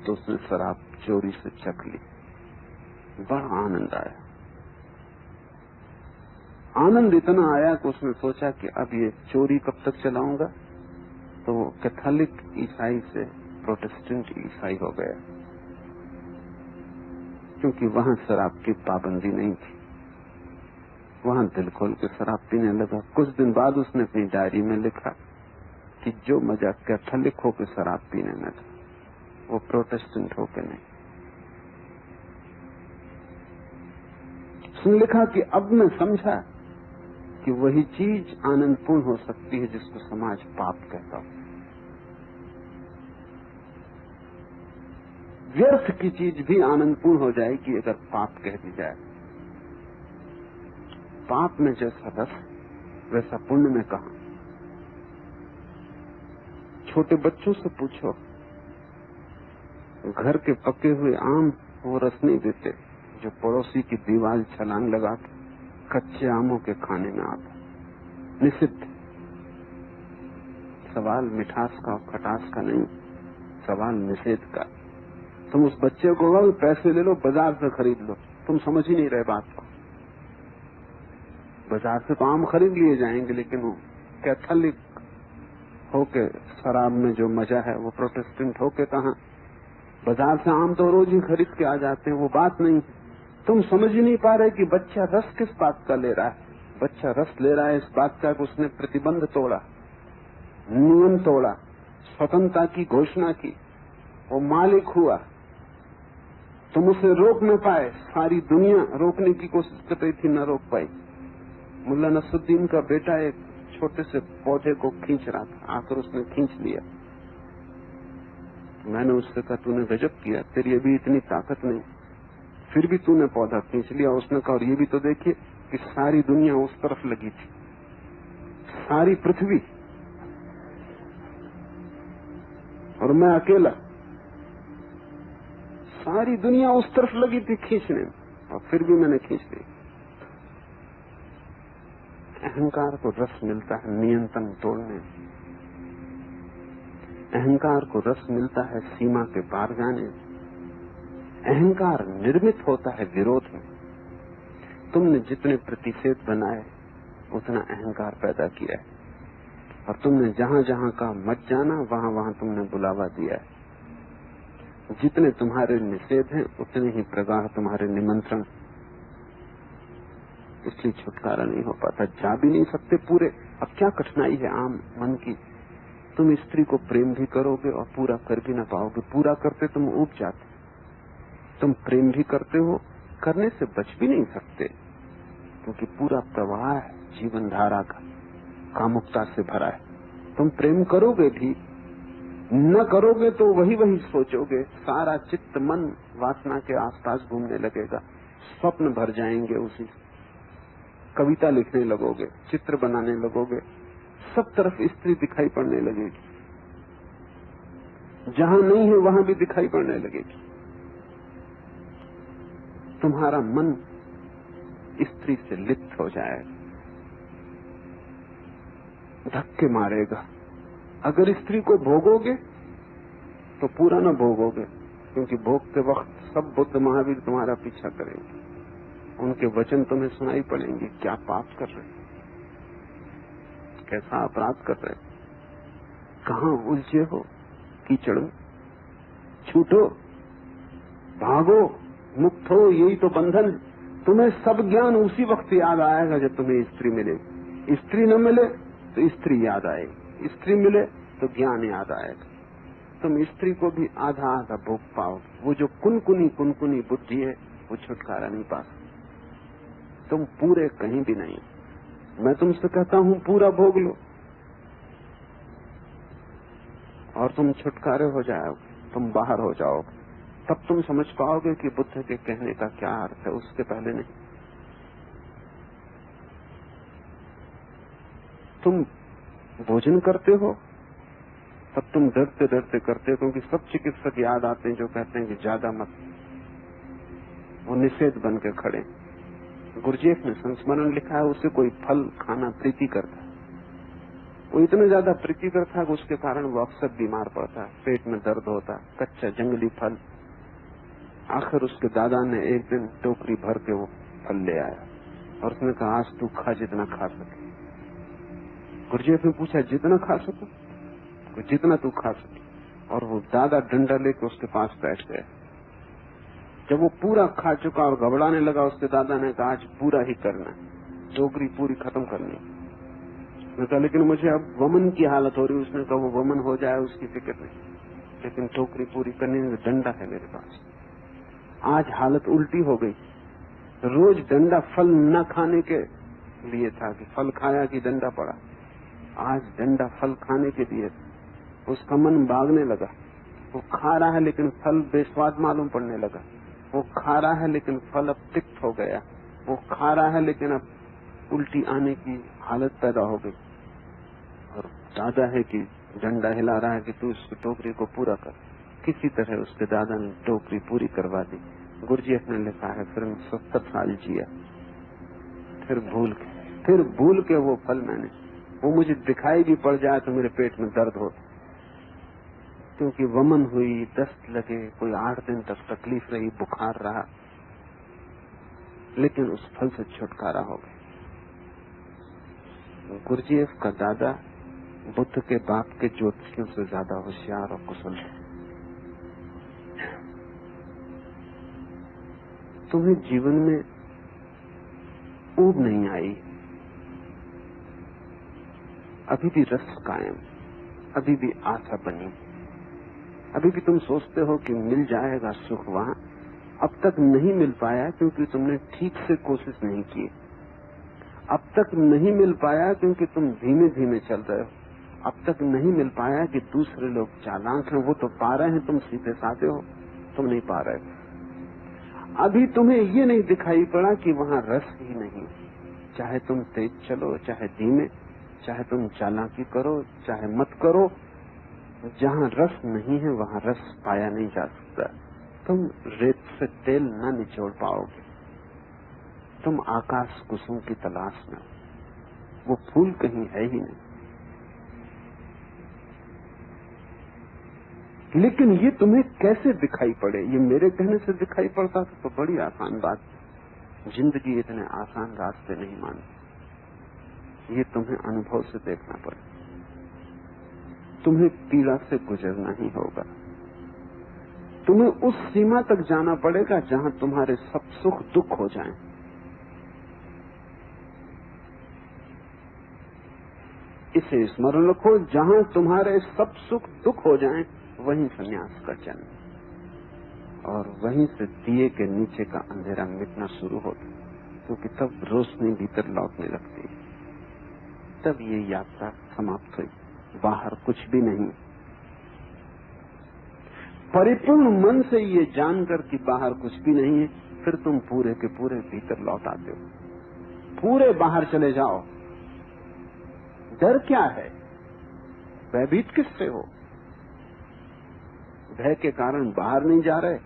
Speaker 2: तो उसने शराब चोरी से चख ली। बड़ा आनंद आया। आनंद इतना आया कि उसने सोचा कि अब ये चोरी कब तक चलाऊंगा, तो वो कैथोलिक ईसाई से प्रोटेस्टेंट ईसाई हो गया, क्योंकि वहां शराब की पाबंदी नहीं थी। वहां दिल खोल के शराब पीने लगा। कुछ दिन बाद उसने अपनी डायरी में लिखा कि जो मजा कैथोलिक होकर शराब पीने में था, वो प्रोटेस्टेंट होकर नहीं। उसने लिखा कि अब मैं समझा कि वही चीज आनंदपूर्ण हो सकती है जिसको समाज पाप कहता हो। व्यर्थ की चीज भी आनंदपूर्ण हो जाएगी अगर पाप कह दी जाए। पाप में जैसा रस वैसा पुण्य में कहां। छोटे बच्चों से पूछो, घर के पके हुए आम वो रस नहीं देते जो पड़ोसी की दीवार छलांग लगा के कच्चे आमों के खाने में आता। निषिद्ध। सवाल मिठास का और खटास का नहीं, सवाल निषेध का। तुम उस बच्चे को कहो पैसे ले लो बाजार से खरीद लो, तुम समझ ही नहीं रहे बात को। बाजार से तो आम खरीद लिए जाएंगे, लेकिन वो कैथोलिक होके शराब में जो मजा है वो प्रोटेस्टेंट होके कहां। बाजार से आम तो रोज ही खरीद के आ जाते हैं, वो बात नहीं। तुम समझ ही नहीं पा रहे कि बच्चा रस किस बात का ले रहा है। बच्चा रस ले रहा है इस बात का कि उसने प्रतिबंध तोड़ा, नियम तोड़ा, स्वतंत्रता की घोषणा की, वो मालिक हुआ। तुम उसे रोक न पाए, सारी दुनिया रोकने की कोशिश कर रही थी, न रोक पाई। मुल्ला नसरुद्दीन का बेटा एक छोटे से पौधे को खींच रहा था, आकर उसने खींच लिया। मैंने उससे कहा तूने गजब किया, तेरी अभी इतनी ताकत नहीं, फिर भी तूने पौधा खींच लिया। उसने कहा और ये भी तो देखिए कि सारी दुनिया उस तरफ लगी थी, सारी पृथ्वी, और मैं अकेला। सारी दुनिया उस तरफ लगी थी खींचने में, और फिर भी मैंने खींच ली। अहंकार को रस मिलता है नियंत्रण तोड़ने, अहंकार को रस मिलता है सीमा के पार जाने। अहंकार निर्मित होता है विरोध में। तुमने जितने प्रतिषेध बनाए उतना अहंकार पैदा किया है, और तुमने जहां जहां कहा मत जाना वहां वहां तुमने बुलावा दिया है। जितने तुम्हारे निषेध हैं उतने ही प्रगाढ़ तुम्हारे निमंत्रण, इसलिए छुटकारा नहीं हो पाता, जा भी नहीं सकते पूरे। अब क्या कठिनाई है आम मन की। तुम स्त्री को प्रेम भी करोगे और पूरा कर भी ना पाओगे। पूरा करते तुम ऊब जाते, तुम प्रेम भी करते हो, करने से बच भी नहीं सकते, क्योंकि पूरा प्रवाह है जीवन धारा का कामुकता से भरा है। तुम प्रेम करोगे भी, न करोगे तो वही वही सोचोगे, सारा चित्त मन वासना के आसपास घूमने लगेगा, स्वप्न भर जाएंगे उसी से, कविता लिखने लगोगे, चित्र बनाने लगोगे, सब तरफ स्त्री दिखाई पड़ने लगेगी, जहां नहीं है वहां भी दिखाई पड़ने लगेगी। तुम्हारा मन स्त्री से लिप्त हो जाएगा, धक्के मारेगा। अगर स्त्री को भोगोगे तो पूरा न भोगोगे, क्योंकि भोगते वक्त सब बुद्ध महावीर तुम्हारा पीछा करेंगे, उनके वचन तुम्हें सुनाई पड़ेंगे। क्या पाप कर रहे, कैसा अपराध कर रहे, कहां उलझे हो कीचड़ में, छूटो, भागो, मुक्त हो, यही तो बंधन है। तुम्हें सब ज्ञान उसी वक्त याद आएगा जब तुम्हें स्त्री मिलेगी। स्त्री न मिले तो स्त्री याद आएगी, स्त्री मिले तो ज्ञान याद आएगा। तुम स्त्री को भी आधा आधा भोग पाओ। वो जो कुनकुनी बुद्धि है वो छुटकारा नहीं पा सकती। तुम पूरे कहीं भी नहीं। मैं तुमसे कहता हूं पूरा भोग लो और तुम छुटकारे हो जाओगे, तुम बाहर हो जाओगे। तब तुम समझ पाओगे कि बुद्ध के कहने का क्या अर्थ है, उसके पहले नहीं। तुम भोजन करते हो तब तुम डरते डरते करते हो, क्योंकि सब चिकित्सक याद आते हैं जो कहते हैं कि ज्यादा मत, वो निषेध बन के खड़े। गुरजेफ ने संस्मरण लिखा है, उसे कोई फल खाना प्रीति करता, वो इतना ज्यादा प्रीतिकर था कि उसके कारण वो अक्सर बीमार पड़ता, पेट में दर्द होता, कच्चा जंगली फल। आखिर उसके दादा ने एक दिन टोकरी भर के वो फल ले आया और उसने कहा आज तू खा जितना खा सके। गुरजेफ ने पूछा जितना खा सको, जितना तू खा सके। और वो दादा डंडा लेके उसके पास बैठ गया। जब वो पूरा खा चुका और घबराने लगा, उसके दादा ने कहा आज पूरा ही करना, टोकरी पूरी खत्म करनी। मैं कहा लेकिन मुझे अब वमन की हालत हो रही। उसने कहा वो वमन हो जाए उसकी फिक्र नहीं, लेकिन टोकरी पूरी करने में डंडा है मेरे पास। आज हालत उल्टी हो गई। रोज डंडा फल न खाने के लिए था कि फल खाया कि डंडा पड़ा, आज डंडा फल खाने के लिए। उसका मन भागने लगा। वो खा रहा है लेकिन फल बेस्वाद मालूम पड़ने लगा। वो खा रहा है लेकिन फल अब तिक्त हो गया। वो खा रहा है लेकिन अब उल्टी आने की हालत पैदा हो गई। और दादा है कि डंडा हिला रहा है कि तू इस टोकरी को पूरा कर। किसी तरह उसके दादा ने टोकरी पूरी करवा दी। गुरजीएफ ने लिखा है फिर 70 साल जिया, फिर भूल के वो फल मैंने, वो मुझे दिखाई भी पड़ जाए तो मेरे पेट में दर्द हो, क्योंकि वमन हुई, दस्त लगे, कोई 8 दिन तक तकलीफ रही, बुखार रहा, लेकिन उस फल से छुटकारा हो गया। गुरजीएफ का दादा बुद्ध के बाप के ज्योतिषियों से ज्यादा होशियार और कुशल है। तुम्हें जीवन में ऊब नहीं आई, अभी भी रस कायम, अभी भी आशा बनी, अभी भी तुम सोचते हो कि मिल जाएगा सुख वहां। अब तक नहीं मिल पाया क्योंकि तुमने ठीक से कोशिश नहीं की। अब तक नहीं मिल पाया क्योंकि तुम धीमे धीमे चल रहे हो। अब तक नहीं मिल पाया कि दूसरे लोग चालाक हैं, वो तो पा रहे हैं, तुम सीधे साधे हो, तुम नहीं पा रहे। अभी तुम्हें ये नहीं दिखाई पड़ा कि वहां रस ही नहीं। चाहे तुम तेज चलो, चाहे धीमे, चाहे तुम चालाकी करो, चाहे मत करो, जहां रस नहीं है वहां रस पाया नहीं जा सकता। तुम रेत से तेल न निचोड़ पाओगे। तुम आकाश कुसुम की तलाश में, वो फूल कहीं है ही नहीं। लेकिन ये तुम्हें कैसे दिखाई पड़े? ये मेरे कहने से दिखाई पड़ता तो बड़ी आसान बात। जिंदगी इतने आसान रास्ते नहीं मानती। ये तुम्हें अनुभव से देखना पड़े। तुम्हें पीड़ा से गुजरना ही होगा। तुम्हें उस सीमा तक जाना पड़ेगा जहां तुम्हारे सब सुख दुख हो जाएं। इसे स्मरण रखो, जहां तुम्हारे सब सुख दुख हो जाएं, वहीं संन्यास का जन्म, और वहीं से दिए के नीचे का अंधेरा मिटना शुरू होता, क्योंकि तब रोशनी भीतर लौटने लगती है। तब ये यात्रा समाप्त हुई, बाहर कुछ भी नहीं। परिपूर्ण मन से ये जानकर कि बाहर कुछ भी नहीं है, फिर तुम पूरे के पूरे भीतर लौट आते हो। पूरे बाहर चले जाओ। डर क्या है? भयभीत किससे हो? भय के कारण बाहर नहीं जा रहे।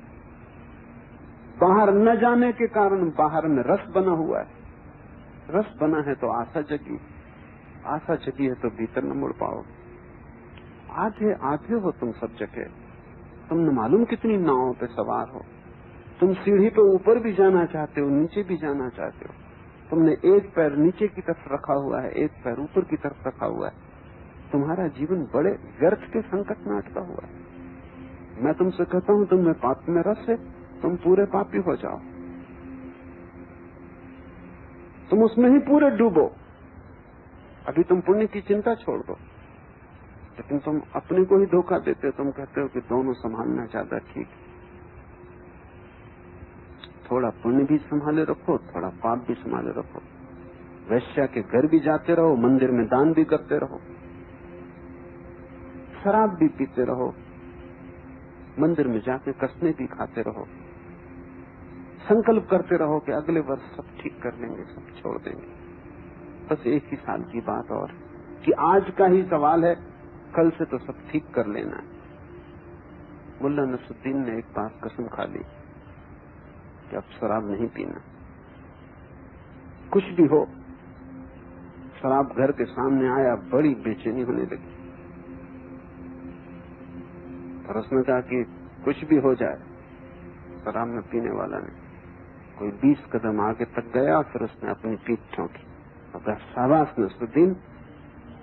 Speaker 2: बाहर न जाने के कारण बाहर में रस बना हुआ है। रस बना है तो आशा जगी, आशा जगी है तो भीतर न मुड़ पाओगे। आधे आधे हो तुम सब जगह। तुम न मालूम कितनी नावों पे सवार हो। तुम सीढ़ी पे ऊपर भी जाना चाहते हो, नीचे भी जाना चाहते हो। तुमने एक पैर नीचे की तरफ रखा हुआ है, एक पैर ऊपर की तरफ रखा हुआ है। तुम्हारा जीवन बड़े व्यर्थ के संकट में अटका हुआ है। मैं तुमसे कहता हूं तुम्हें पाप में रस है, तुम पूरे पापी हो जाओ, तुम उसमें ही पूरे डूबो। अभी तुम पुण्य की चिंता छोड़ दो, लेकिन तुम अपने को ही धोखा देते हो। तुम कहते हो कि दोनों संभालना ज्यादा ठीक है। थोड़ा पुण्य भी संभाले रखो, थोड़ा पाप भी संभाले रखो। वैश्या के घर भी जाते रहो, मंदिर में दान भी करते रहो, शराब भी पीते रहो, मंदिर में जाके कसने भी खाते रहो। संकल्प करते रहो कि अगले वर्ष सब ठीक कर लेंगे, सब छोड़ देंगे। बस एक ही साल की बात और कि आज का ही सवाल है, कल से तो सब ठीक कर लेना है। मुल्ला नसरुद्दीन ने एक बार कसम खा ली कि अब शराब नहीं पीना। कुछ भी हो, शराब घर के सामने आया, बड़ी बेचैनी होने लगी। और उसने कहा कि कुछ भी हो जाए, शराब में पीने वाला नहीं। कोई 20 कदम आगे तक गया, फिर उसने अपनी पीठ ठोंकी और कहा, शाबाश नसरुद्दीन,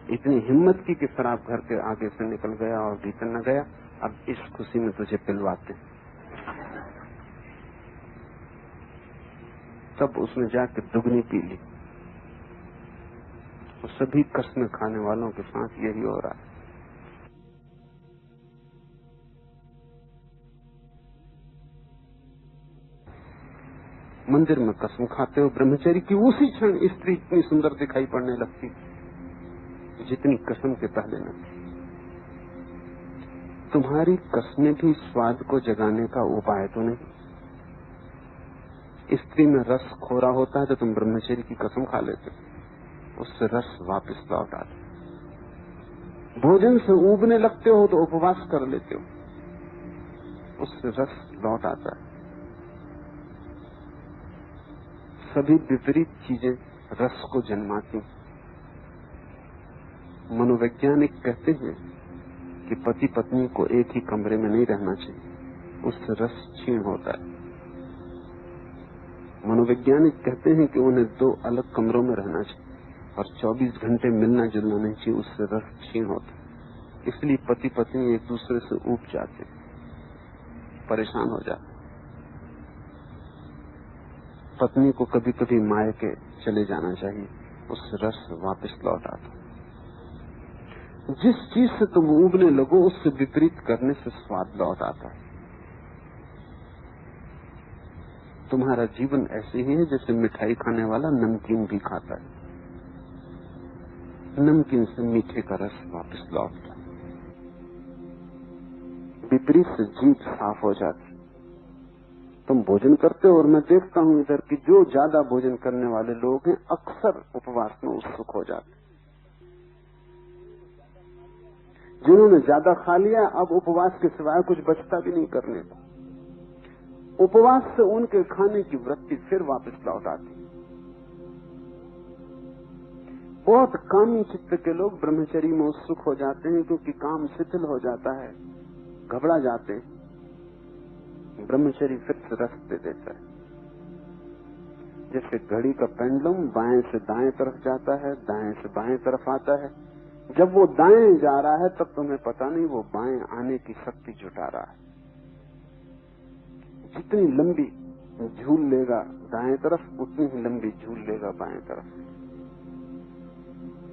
Speaker 2: इतनी हिम्मत की कि शराब घर के आगे से निकल गया और भीतर न गया। अब इस खुशी में तुझे पिलवाते। तब उसने जाकर दुगनी पी ली और सभी कसमें खाने वालों के साथ यही हो रहा है। मंदिर में कसम खाते हो ब्रह्मचर्य की, उसी क्षण स्त्री इतनी सुंदर दिखाई पड़ने लगती जितनी कसम के पहले न थी। तुम्हारी कसमें भी स्वाद को जगाने का उपाय तो नहीं। स्त्री में रस खोरा होता है तो तुम ब्रह्मचर्य की कसम खा लेते हो, उससे रस वापस लौट आता। भोजन से ऊबने लगते हो तो उपवास कर लेते हो, उससे रस लौट आता है। सभी विपरीत चीजें रस को जन्माती। मनोवैज्ञानिक कहते हैं कि पति पत्नी को एक ही कमरे में नहीं रहना चाहिए, उससे रस क्षीण होता है। मनोवैज्ञानिक कहते हैं कि उन्हें 2 अलग कमरों में रहना चाहिए और 24 घंटे मिलना जुलना नहीं चाहिए, उससे रस क्षीण होता है। इसलिए पति पत्नी एक दूसरे से ऊब जाते, परेशान हो जाते। पत्नी को कभी कभी मायके चले जाना चाहिए, उससे रस वापस लौट आता। जिस चीज से तुम ऊबने लगो उससे विपरीत करने से स्वाद लौट आता है। तुम्हारा जीवन ऐसे ही है जैसे मिठाई खाने वाला नमकीन भी खाता है, नमकीन से मीठे का रस वापस लौटता है। विपरीत से जीभ साफ हो जाती। तुम भोजन करते हो और मैं देखता हूं इधर कि जो ज्यादा भोजन करने वाले लोग हैं अक्सर उपवास में उत्सुक हो जाते। जिन्होंने ज्यादा खा लिया अब उपवास के सिवाय कुछ बचता भी नहीं करने को। उपवास से उनके खाने की वृत्ति फिर वापस लौट आती। बहुत कामी चित्त के लोग ब्रह्मचर्य में उत्सुक हो जाते हैं क्योंकि काम शिथिल हो जाता है, घबरा जाते हैं। ब्रह्मचर्य फिर से रस दे देता है। जैसे घड़ी का पेंडुलम बाएं से दाएं तरफ जाता है, दाएं से बाएं तरफ आता है। जब वो दाएं जा रहा है तब तुम्हें पता नहीं वो बाएं आने की शक्ति जुटा रहा है। जितनी लंबी झूल लेगा दाएं तरफ उतनी ही लंबी झूल लेगा बाएं तरफ।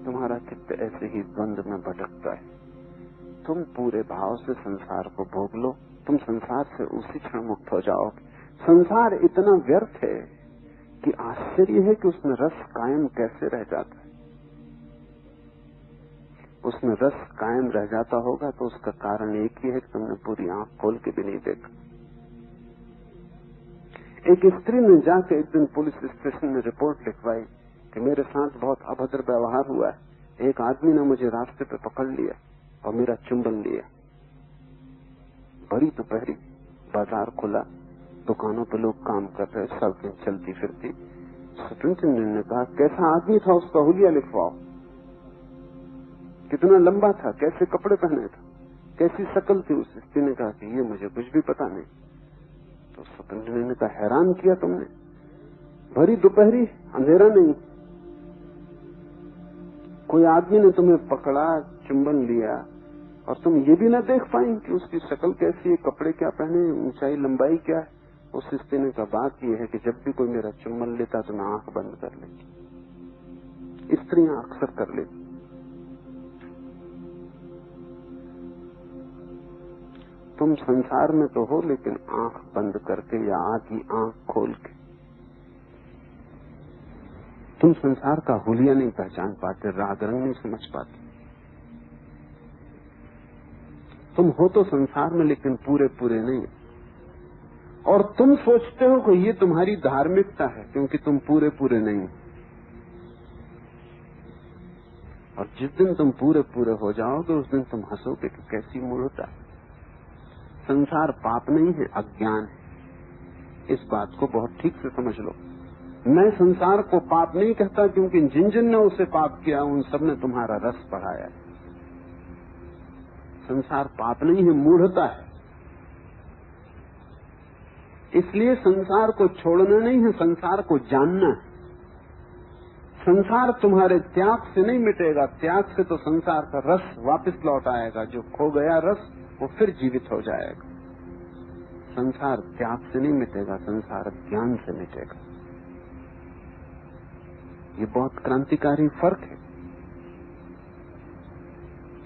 Speaker 2: तुम्हारा चित्त ऐसे ही द्वंद में भटकता है। तुम पूरे भाव से संसार को भोग लो, तुम संसार से उसी क्षण मुक्त हो जाओगे। संसार इतना व्यर्थ है कि आश्चर्य है कि उसमें रस कायम कैसे रह जाता है। उसमें रस कायम रह जाता होगा तो उसका कारण एक ही है कि तुमने पूरी आंख खोल के भी नहीं देखा। एक स्त्री ने जाके एक दिन पुलिस स्टेशन में रिपोर्ट लिखवाई कि मेरे साथ बहुत अभद्र व्यवहार हुआ है। एक आदमी ने मुझे रास्ते पे पकड़ लिया और मेरा चुंबन लिया। बड़ी दोपहरी, बाजार खुला, दुकानों पे लोग काम कर रहे, सड़कें चलती फिरती। सुप्रिंटेंडेंट ने कहा कैसा आदमी था, उसका हुलिया लिखवाओ। कितना लंबा था, कैसे कपड़े पहने था, कैसी शक्ल थी। उस स्त्री ने कहा कि ये मुझे कुछ भी पता नहीं। तो सुप्रिंटेंडेंट ने कहा हैरान किया तुमने, भरी दोपहरी, अंधेरा नहीं, कोई आदमी ने तुम्हें पकड़ा, चुंबन लिया और तुम ये भी न देख पाएंगे कि उसकी शक्ल कैसी है, कपड़े क्या पहने, ऊंचाई लंबाई क्या है। उस स्त्री ने कहा बात यह है कि जब भी कोई मेरा चुंबन लेता तो मैं आंख बंद कर लेती। स्त्रियां अक्सर कर लेती। तुम संसार में तो हो लेकिन आंख बंद करके या आधी आंख खोल के। तुम संसार का हुलिया नहीं पहचान पाते, राग रंग नहीं समझ पाते। तुम हो तो संसार में लेकिन पूरे पूरे नहीं। और तुम सोचते हो कि ये तुम्हारी धार्मिकता है क्योंकि तुम पूरे पूरे नहीं। और जिस दिन तुम पूरे पूरे हो जाओगे उस दिन तुम हंसोगे कि कैसी मूर्खता है। संसार पाप नहीं है, अज्ञान है। इस बात को बहुत ठीक से समझ लो। मैं संसार को पाप नहीं कहता क्योंकि जिन जिन ने उसे पाप किया उन सब ने तुम्हारा रस बढ़ाया है। संसार पाप नहीं है, मूढ़ता है। इसलिए संसार को छोड़ना नहीं है, संसार को जानना है। संसार तुम्हारे त्याग से नहीं मिटेगा, त्याग से तो संसार का रस वापस लौट आएगा। जो खो गया रस वो फिर जीवित हो जाएगा। संसार त्याग से नहीं मिटेगा, संसार ज्ञान से मिटेगा। ये बहुत क्रांतिकारी फर्क है।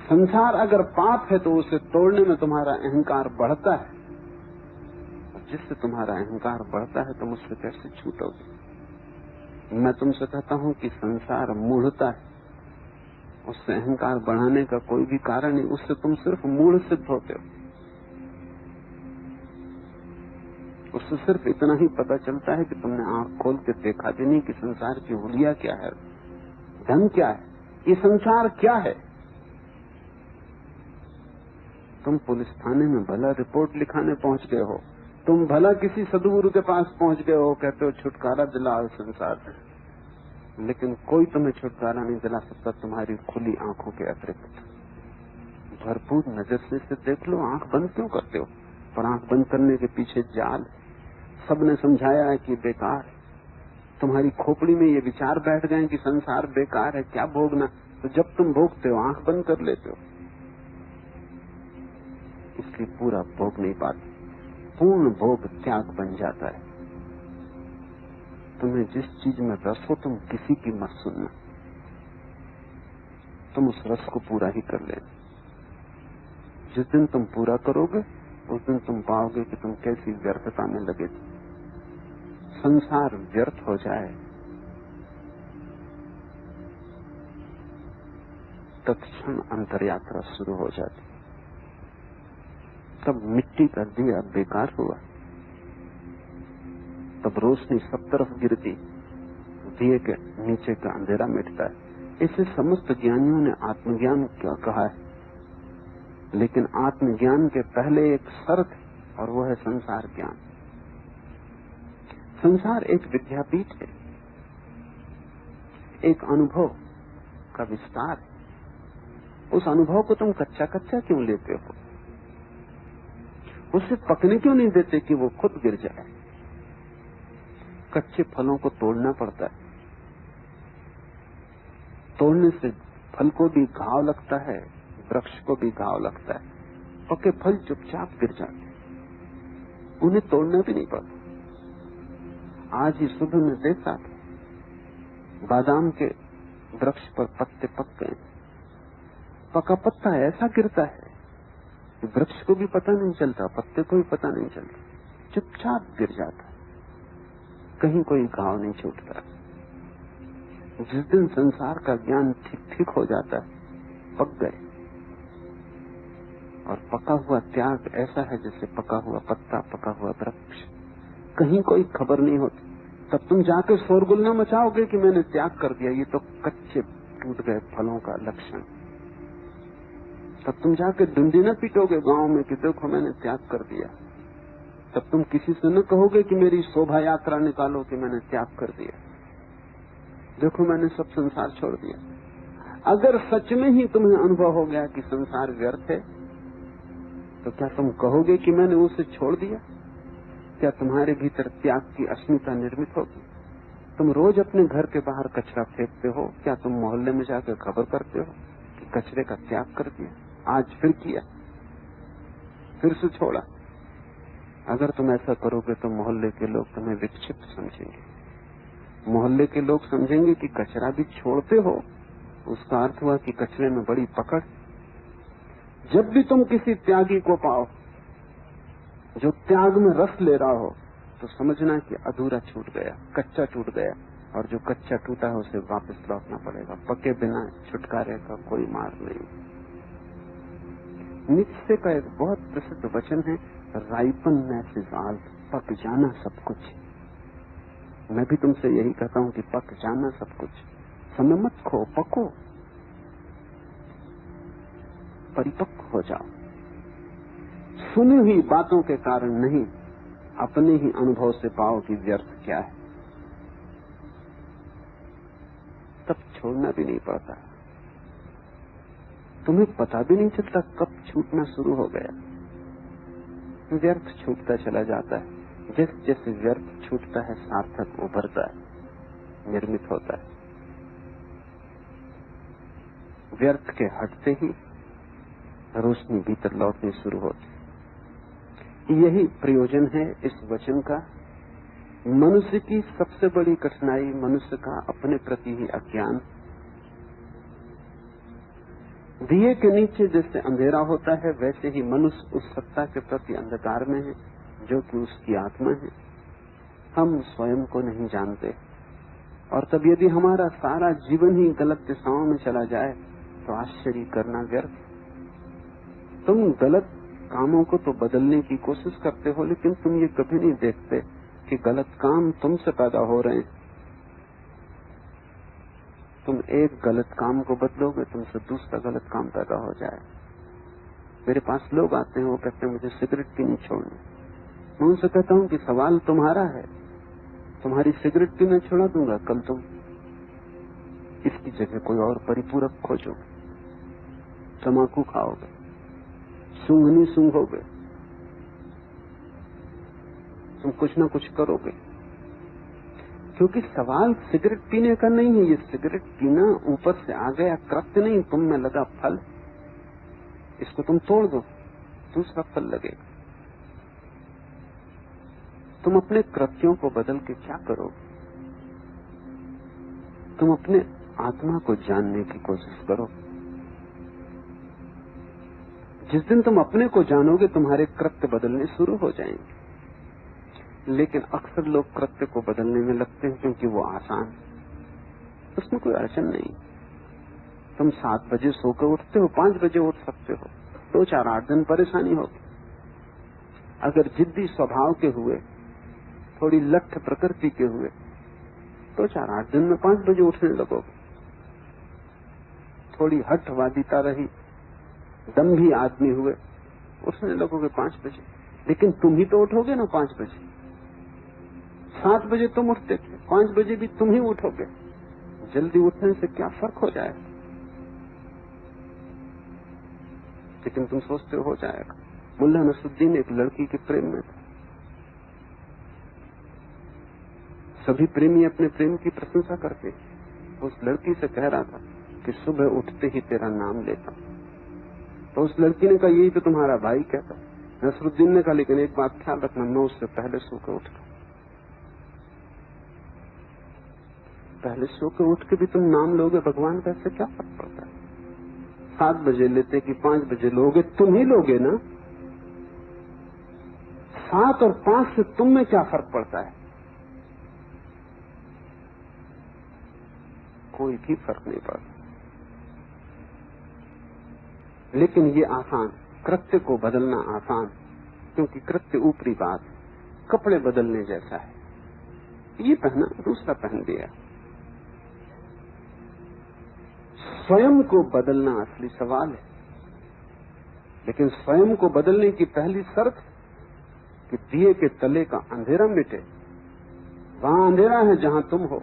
Speaker 2: संसार अगर पाप है तो उसे तोड़ने में तुम्हारा अहंकार बढ़ता है, जिससे तुम्हारा अहंकार बढ़ता है तुम उससे कैसे छूटोगे। मैं तुमसे कहता हूं कि संसार मूढ़ता है, उससे अहंकार बढ़ाने का कोई भी कारण नहीं, उससे तुम सिर्फ मूढ़ सिद्ध होते हो। उससे सिर्फ इतना ही पता चलता है कि तुमने आंख खोल के देखा भी नहीं कि संसार की हुलिया क्या है, धन क्या है, ये संसार क्या है। तुम पुलिस थाने में भला रिपोर्ट लिखाने पहुंच गए हो, तुम भला किसी सदगुरु के पास पहुंच गए हो, कहते हो छुटकारा दिलाओ संसार से, लेकिन कोई तुम्हें छुटकारा नहीं दिला सकता तुम्हारी खुली आंखों के अतिरिक्त। भरपूर नजर से इसे देख लो, आंख बंद क्यों करते हो? और आंख बंद करने के पीछे जाल, सबने समझाया है कि बेकार है, तुम्हारी खोपड़ी में ये विचार बैठ गए कि संसार बेकार है, क्या भोगना। तो जब तुम भोगते हो आंख बंद कर लेते हो, इसलिए पूरा भोग नहीं पाते। पूर्ण भोग त्याग बन जाता है। तुम्हें जिस चीज में रस हो तुम किसी की मत सुनना, तुम उस रस को पूरा ही कर लेना। जिस दिन तुम पूरा करोगे उस दिन तुम पाओगे कि तुम कैसी व्यर्थता में लगे थे। संसार व्यर्थ हो जाए तत्क्षण अंतरयात्रा शुरू हो जाती। तब मिट्टी का दिया बेकार हुआ, तब रोशनी सब तरफ गिरती, दिए के नीचे का अंधेरा मिटता है। इसे समस्त ज्ञानियों ने आत्मज्ञान क्या कहा है, लेकिन आत्मज्ञान के पहले एक शर्त और वो है संसार ज्ञान। संसार एक विद्यापीठ है, एक अनुभव का विस्तार है। उस अनुभव को तुम कच्चा कच्चा क्यों लेते हो? उसे पकने क्यों नहीं देते कि वो खुद गिर जाए? कच्चे फलों को तोड़ना पड़ता है, तोड़ने से फल को भी घाव लगता है, वृक्ष को भी घाव लगता है। पके फल चुपचाप गिर जाते, उन्हें तोड़ना भी नहीं पड़ता। आज ही सुबह में देखा बादाम के वृक्ष पर पत्ते पक गए, पका पत्ता ऐसा गिरता है कि वृक्ष को भी पता नहीं चलता, पत्ते को भी पता नहीं चलता, चुपचाप गिर जाता, कहीं कोई घाव नहीं छूटता। जिस दिन संसार का ज्ञान ठीक ठीक हो जाता है, पक गए। और पका हुआ त्याग ऐसा है जैसे पका हुआ पत्ता, पका हुआ वृक्ष, कहीं कोई खबर नहीं होती। तब तुम जाके शोरगुल न मचाओगे कि मैंने त्याग कर दिया, ये तो कच्चे टूट गए फलों का लक्षण। तब तुम जाके डंडी न पीटोगे गांव में कि देखो मैंने त्याग कर दिया। तब तुम किसी से न कहोगे कि मेरी शोभा यात्रा निकालो कि मैंने त्याग कर दिया, देखो मैंने सब संसार छोड़ दिया। अगर सच में ही तुम्हें अनुभव हो गया कि संसार व्यर्थ है, तो क्या तुम कहोगे कि मैंने उसे छोड़ दिया? क्या तुम्हारे भीतर त्याग की अस्मिता निर्मित होगी? तुम रोज अपने घर के बाहर कचरा फेंकते हो, क्या तुम मोहल्ले में जाकर खबर करते हो कि कचरे का त्याग कर दिया, आज फिर किया, फिर से छोड़ा? अगर तुम ऐसा करोगे तो मोहल्ले के लोग तुम्हें विक्षिप्त समझेंगे। मोहल्ले के लोग समझेंगे कि कचरा भी छोड़ते हो, उसका अर्थ हुआ कि कचरे में बड़ी पकड़। जब भी तुम किसी त्यागी को पाओ जो त्याग में रस ले रहा हो, तो समझना कि अधूरा छूट गया, कच्चा टूट गया, और जो कच्चा टूटा है उसे वापस लौटना पड़ेगा। पके बिना छुटकारे का कोई मार्ग नहीं। नीत्शे का एक बहुत प्रसिद्ध वचन है, राइपननेस इज ऑल, पक जाना सब कुछ। मैं भी तुमसे यही कहता हूं कि पक जाना सब कुछ। समय मत खो, पको, परिपक्व हो जाओ। सुनी हुई बातों के कारण नहीं, अपने ही अनुभव से पाओ कि व्यर्थ क्या है, तब छोड़ना भी नहीं पड़ता। तुम्हें पता भी नहीं चलता कब छूटना शुरू हो गया। व्यर्थ छूटता चला जाता है। जैसे जैसे व्यर्थ छूटता है सार्थक उभरता है, निर्मित होता है। व्यर्थ के हटते ही रोशनी भीतर लौटनी शुरू होती। यही प्रयोजन है इस वचन का। मनुष्य की सबसे बड़ी कठिनाई मनुष्य का अपने प्रति ही अज्ञान। दिए के नीचे जैसे अंधेरा होता है, वैसे ही मनुष्य उस सत्ता के प्रति अंधकार में है जो कि उसकी आत्मा है। हम स्वयं को नहीं जानते, और तब यदि हमारा सारा जीवन ही गलत दिशाओं में चला जाए तो आश्चर्य करना व्यर्थ। तुम गलत कामों को तो बदलने की कोशिश करते हो, लेकिन तुम ये कभी नहीं देखते कि गलत काम तुमसे पैदा हो रहे हैं। तुम एक गलत काम को बदलोगे, तुमसे दूसरा गलत काम पैदा हो जाए। मेरे पास लोग आते हैं, वो कहते हैं मुझे सिगरेट पीनी छोड़नी। मैं उनसे कहता हूँ कि सवाल तुम्हारा है, तुम्हारी सिगरेट पीना छुड़ा दूंगा, कल तुम इसकी जगह कोई और परिपूरक खोजोगे, तम्बाकू खाओगे, सूंघनी सूंघोगे, तुम कुछ ना कुछ करोगे। क्योंकि सवाल सिगरेट पीने का नहीं है, ये सिगरेट पीना ऊपर से आ गया कृत्य नहीं, तुम में लगा फल। इसको तुम तोड़ दो, दूसरा फल लगेगा। तुम अपने कृत्यों को बदल के क्या करोगे? तुम अपने आत्मा को जानने की कोशिश करो। जिस दिन तुम अपने को जानोगे, तुम्हारे कृत्य बदलने शुरू हो जाएंगे। लेकिन अक्सर लोग कृत्य को बदलने में लगते हैं क्योंकि वो आसान, उसमें कोई अड़चन नहीं। तुम 7 बजे सोकर उठते हो, 5 बजे उठ सकते हो, 2-4-8 दिन परेशानी होगी। अगर जिद्दी स्वभाव के हुए, थोड़ी लठ प्रकृति के हुए, 2-4-8 दिन में 5 बजे उठने लगोगे। थोड़ी हठवादिता रही, दम्भी आदमी हुए, उठने लगोगे 5 बजे। लेकिन तुम ही तो उठोगे ना 5 बजे। 7 बजे तुम उठते थे, 5 बजे भी तुम ही उठोगे। जल्दी उठने से क्या फर्क हो जाएगा? लेकिन तुम सोचते हो जाएगा। मुल्ला नसरुद्दीन एक लड़की के प्रेम में था। सभी प्रेमी अपने प्रेम की प्रशंसा करते। उस लड़की से कह रहा था कि सुबह उठते ही तेरा नाम लेता। तो उस लड़की ने कहा, यही तो तुम्हारा भाई कहता। नसरुद्दीन ने कहा, लेकिन एक बात ख्याल रखना, मैं उससे पहले सो के उठता। पहले सो के उठ के भी तुम नाम लोगे भगवान का, इससे क्या फर्क पड़ता है? 7 बजे लेते कि 5 बजे लोगे, तुम ही लोगे ना। 7 और 5 से तुम में क्या फर्क पड़ता है? कोई भी फर्क नहीं पड़ता। लेकिन ये आसान, कृत्य को बदलना आसान, क्योंकि कृत्य ऊपरी बात, कपड़े बदलने जैसा है। ये पहना, दूसरा पहन दिया। स्वयं को बदलना असली सवाल है। लेकिन स्वयं को बदलने की पहली शर्त कि दिए के तले का अंधेरा मिटे। वहां अंधेरा है जहां तुम हो,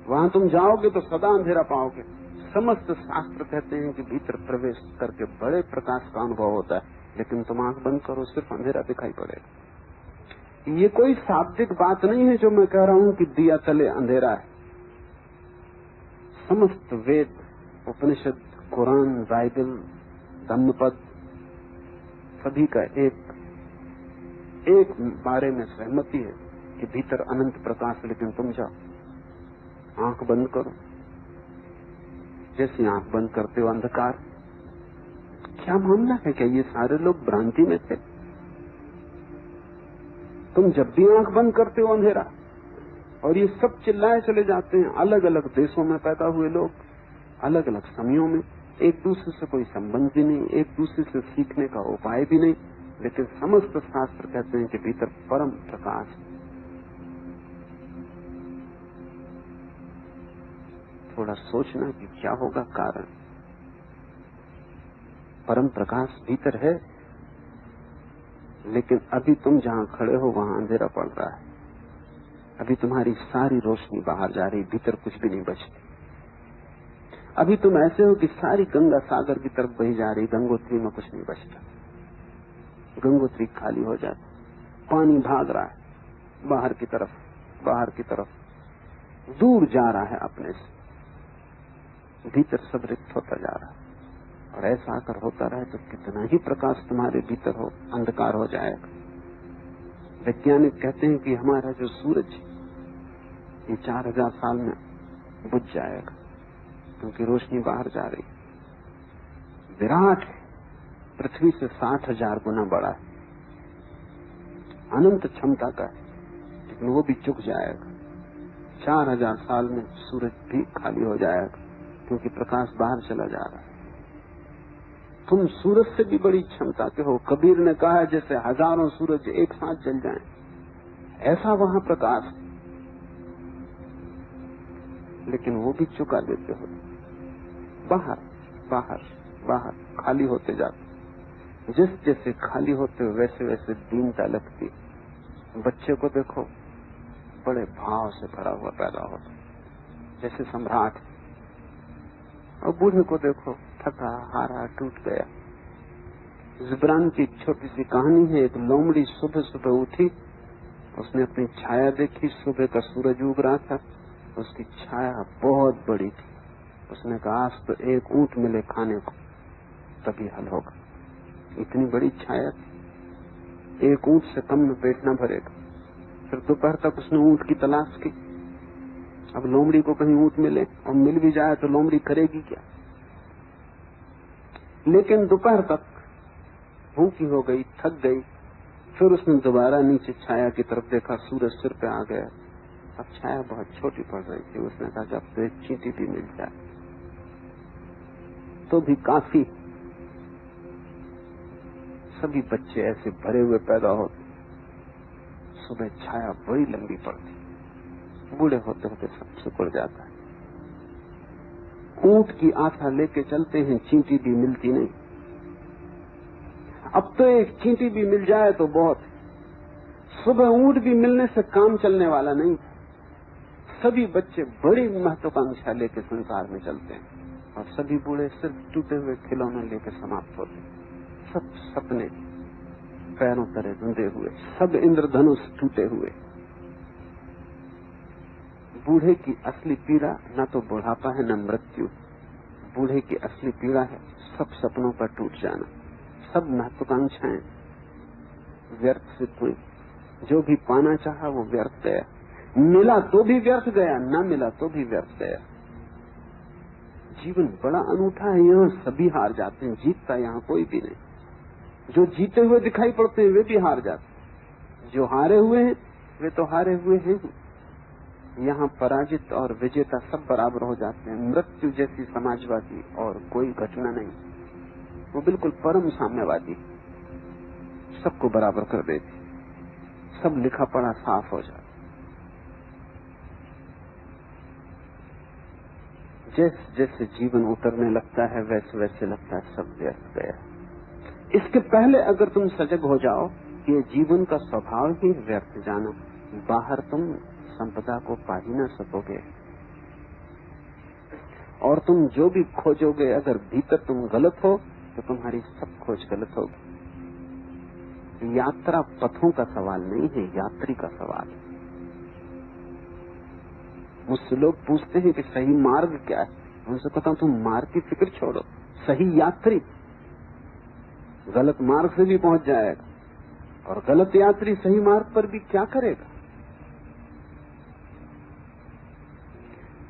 Speaker 2: वहां तुम जाओगे तो सदा अंधेरा पाओगे। समस्त शास्त्र कहते हैं कि भीतर प्रवेश करके बड़े प्रकाश का अनुभव होता है, लेकिन तुम आंख बंद करो, सिर्फ अंधेरा दिखाई पड़ेगा। ये कोई शाब्दिक बात नहीं है जो मैं कह रहा हूं कि दिया तले अंधेरा है। समस्त वेद, उपनिषद, कुरान, बाइबल, धम्मपद, सभी का एक बारे में सहमति है कि भीतर अनंत प्रकाश। लेकिन तुम जाओ, आंख बंद करो, जैसे आंख बंद करते हो अंधकार। क्या मामला है? क्या ये सारे लोग भ्रांति में थे? तुम जब भी आंख बंद करते हो अंधेरा, और ये सब चिल्लाए चले जाते हैं। अलग अलग देशों में पैदा हुए लोग, अलग अलग समयों में, एक दूसरे से कोई संबंध भी नहीं, एक दूसरे से सीखने का उपाय भी नहीं, लेकिन समस्त शास्त्र कहते हैं कि भीतर परम प्रकाश। थोड़ा सोचना कि क्या होगा कारण। परम प्रकाश भीतर है, लेकिन अभी तुम जहां खड़े हो वहां अंधेरा पड़ रहा है। अभी तुम्हारी सारी रोशनी बाहर जा रही, भीतर कुछ भी नहीं बचती। अभी तुम ऐसे हो कि सारी गंगा सागर की तरफ बही जा रही, गंगोत्री में कुछ नहीं बचता। गंगोत्री खाली हो जाती, पानी भाग रहा है बाहर की तरफ, बाहर की तरफ, दूर जा रहा है अपने से। भीतर सब रिक्त होता जा रहा है। और ऐसा अगर होता रहे तो कितना ही प्रकाश तुम्हारे भीतर हो, अंधकार हो जाएगा। वैज्ञानिक कहते हैं कि हमारा जो सूरज ये 4000 साल में बुझ जाएगा, क्योंकि रोशनी बाहर जा रही। विराट है, पृथ्वी से 60,000 गुना बड़ा है, अनंत क्षमता का है, लेकिन वो भी चुक जाएगा। 4000 साल में सूरज भी खाली हो जाएगा, क्योंकि प्रकाश बाहर चला जा रहा है। तुम सूरज से भी बड़ी क्षमता के हो। कबीर ने कहा है जैसे हजारों सूरज एक साथ जल जाएं, ऐसा वहां प्रकाश, लेकिन वो भी चुका देते हो। बाहर बाहर बाहर खाली होते जाते। जिस जैसे खाली होते वैसे वैसे दीनता लगती। बच्चे को देखो, बड़े भाव से भरा हुआ पैदा होता, जैसे सम्राट। और बूढ़े को देखो, थका हारा टूट गया। ज़िब्रान की छोटी सी कहानी है। एक लोमड़ी सुबह सुबह उठी, उसने अपनी छाया देखी। सुबह का सूरज उग रहा था, उसकी छाया बहुत बड़ी थी। उसने कहा आज तो एक ऊंट मिले खाने को तभी हल होगा। इतनी बड़ी छाया थी, एक ऊंट से कम में पेट न भरेगा। फिर दोपहर तक उसने ऊंट की तलाश की। अब लोमड़ी को कहीं ऊंट मिले, और मिल भी जाए तो लोमड़ी करेगी क्या। लेकिन दोपहर तक भूखी हो गई, थक गई। फिर उसने दोबारा नीचे छाया की तरफ देखा, सूरज सिर पे आ गया। अब छाया बहुत छोटी पड़ रही थी। उसने कहा जब तो एक चींटी भी मिल जाए तो भी काफी। सभी बच्चे ऐसे भरे हुए पैदा होते। सुबह छाया बड़ी लंबी पड़ती, बूढ़े होते होते सब सिकुड़ जाता है। ऊंट की आशा लेके चलते हैं, चींटी भी मिलती नहीं। अब तो एक चींटी भी मिल जाए तो बहुत। सुबह ऊंट भी मिलने से काम चलने वाला नहीं। सभी बच्चे बड़ी महत्वाकांक्षा लेके संसार में चलते हैं, और सभी बूढ़े सिर्फ टूटे हुए खिलौने लेके समाप्त होते हैं। सब सपने पैरों तले धुंधे हुए, सब इंद्रधनुष टूटे हुए। बूढ़े की असली पीड़ा न तो बुढ़ापा है न मृत्यु। बूढ़े की असली पीड़ा है सब सपनों का टूट जाना। सब महत्वाकांक्षाएं व्यर्थ सिद्ध हुई। जो भी पाना चाहा वो व्यर्थ गया। मिला तो भी व्यर्थ गया, न मिला तो भी व्यर्थ गया। जीवन बड़ा अनूठा है। यहाँ सभी हार जाते हैं, जीतता यहाँ कोई भी नहीं। जो जीते हुए दिखाई पड़ते हैं वे भी हार जाते हैं। जो हारे हुए हैं वे तो हारे हुए हैं। यहाँ पराजित और विजेता सब बराबर हो जाते हैं। मृत्यु जैसी समाजवादी और कोई घटना नहीं। वो बिल्कुल परम साम्यवादी, सबको बराबर कर देती। सब लिखा पढ़ा साफ हो जाता। जैसे जैसे जीवन उतरने लगता है वैसे वैसे लगता है सब व्यर्थ गया। इसके पहले अगर तुम सजग हो जाओ कि ये जीवन का स्वभाव ही व्यर्थ जाना, बाहर तुम संपदा को पा ही न सकोगे। और तुम जो भी खोजोगे, अगर भीतर तुम गलत हो तो तुम्हारी सब खोज गलत होगी। यात्रा पथों का सवाल नहीं है, यात्री का सवाल है। मुझसे लोग पूछते हैं कि सही मार्ग क्या है। उनसे कहता हूं तुम मार्ग की फिक्र छोड़ो, सही यात्री गलत मार्ग से भी पहुंच जाएगा, और गलत यात्री सही मार्ग पर भी क्या करेगा।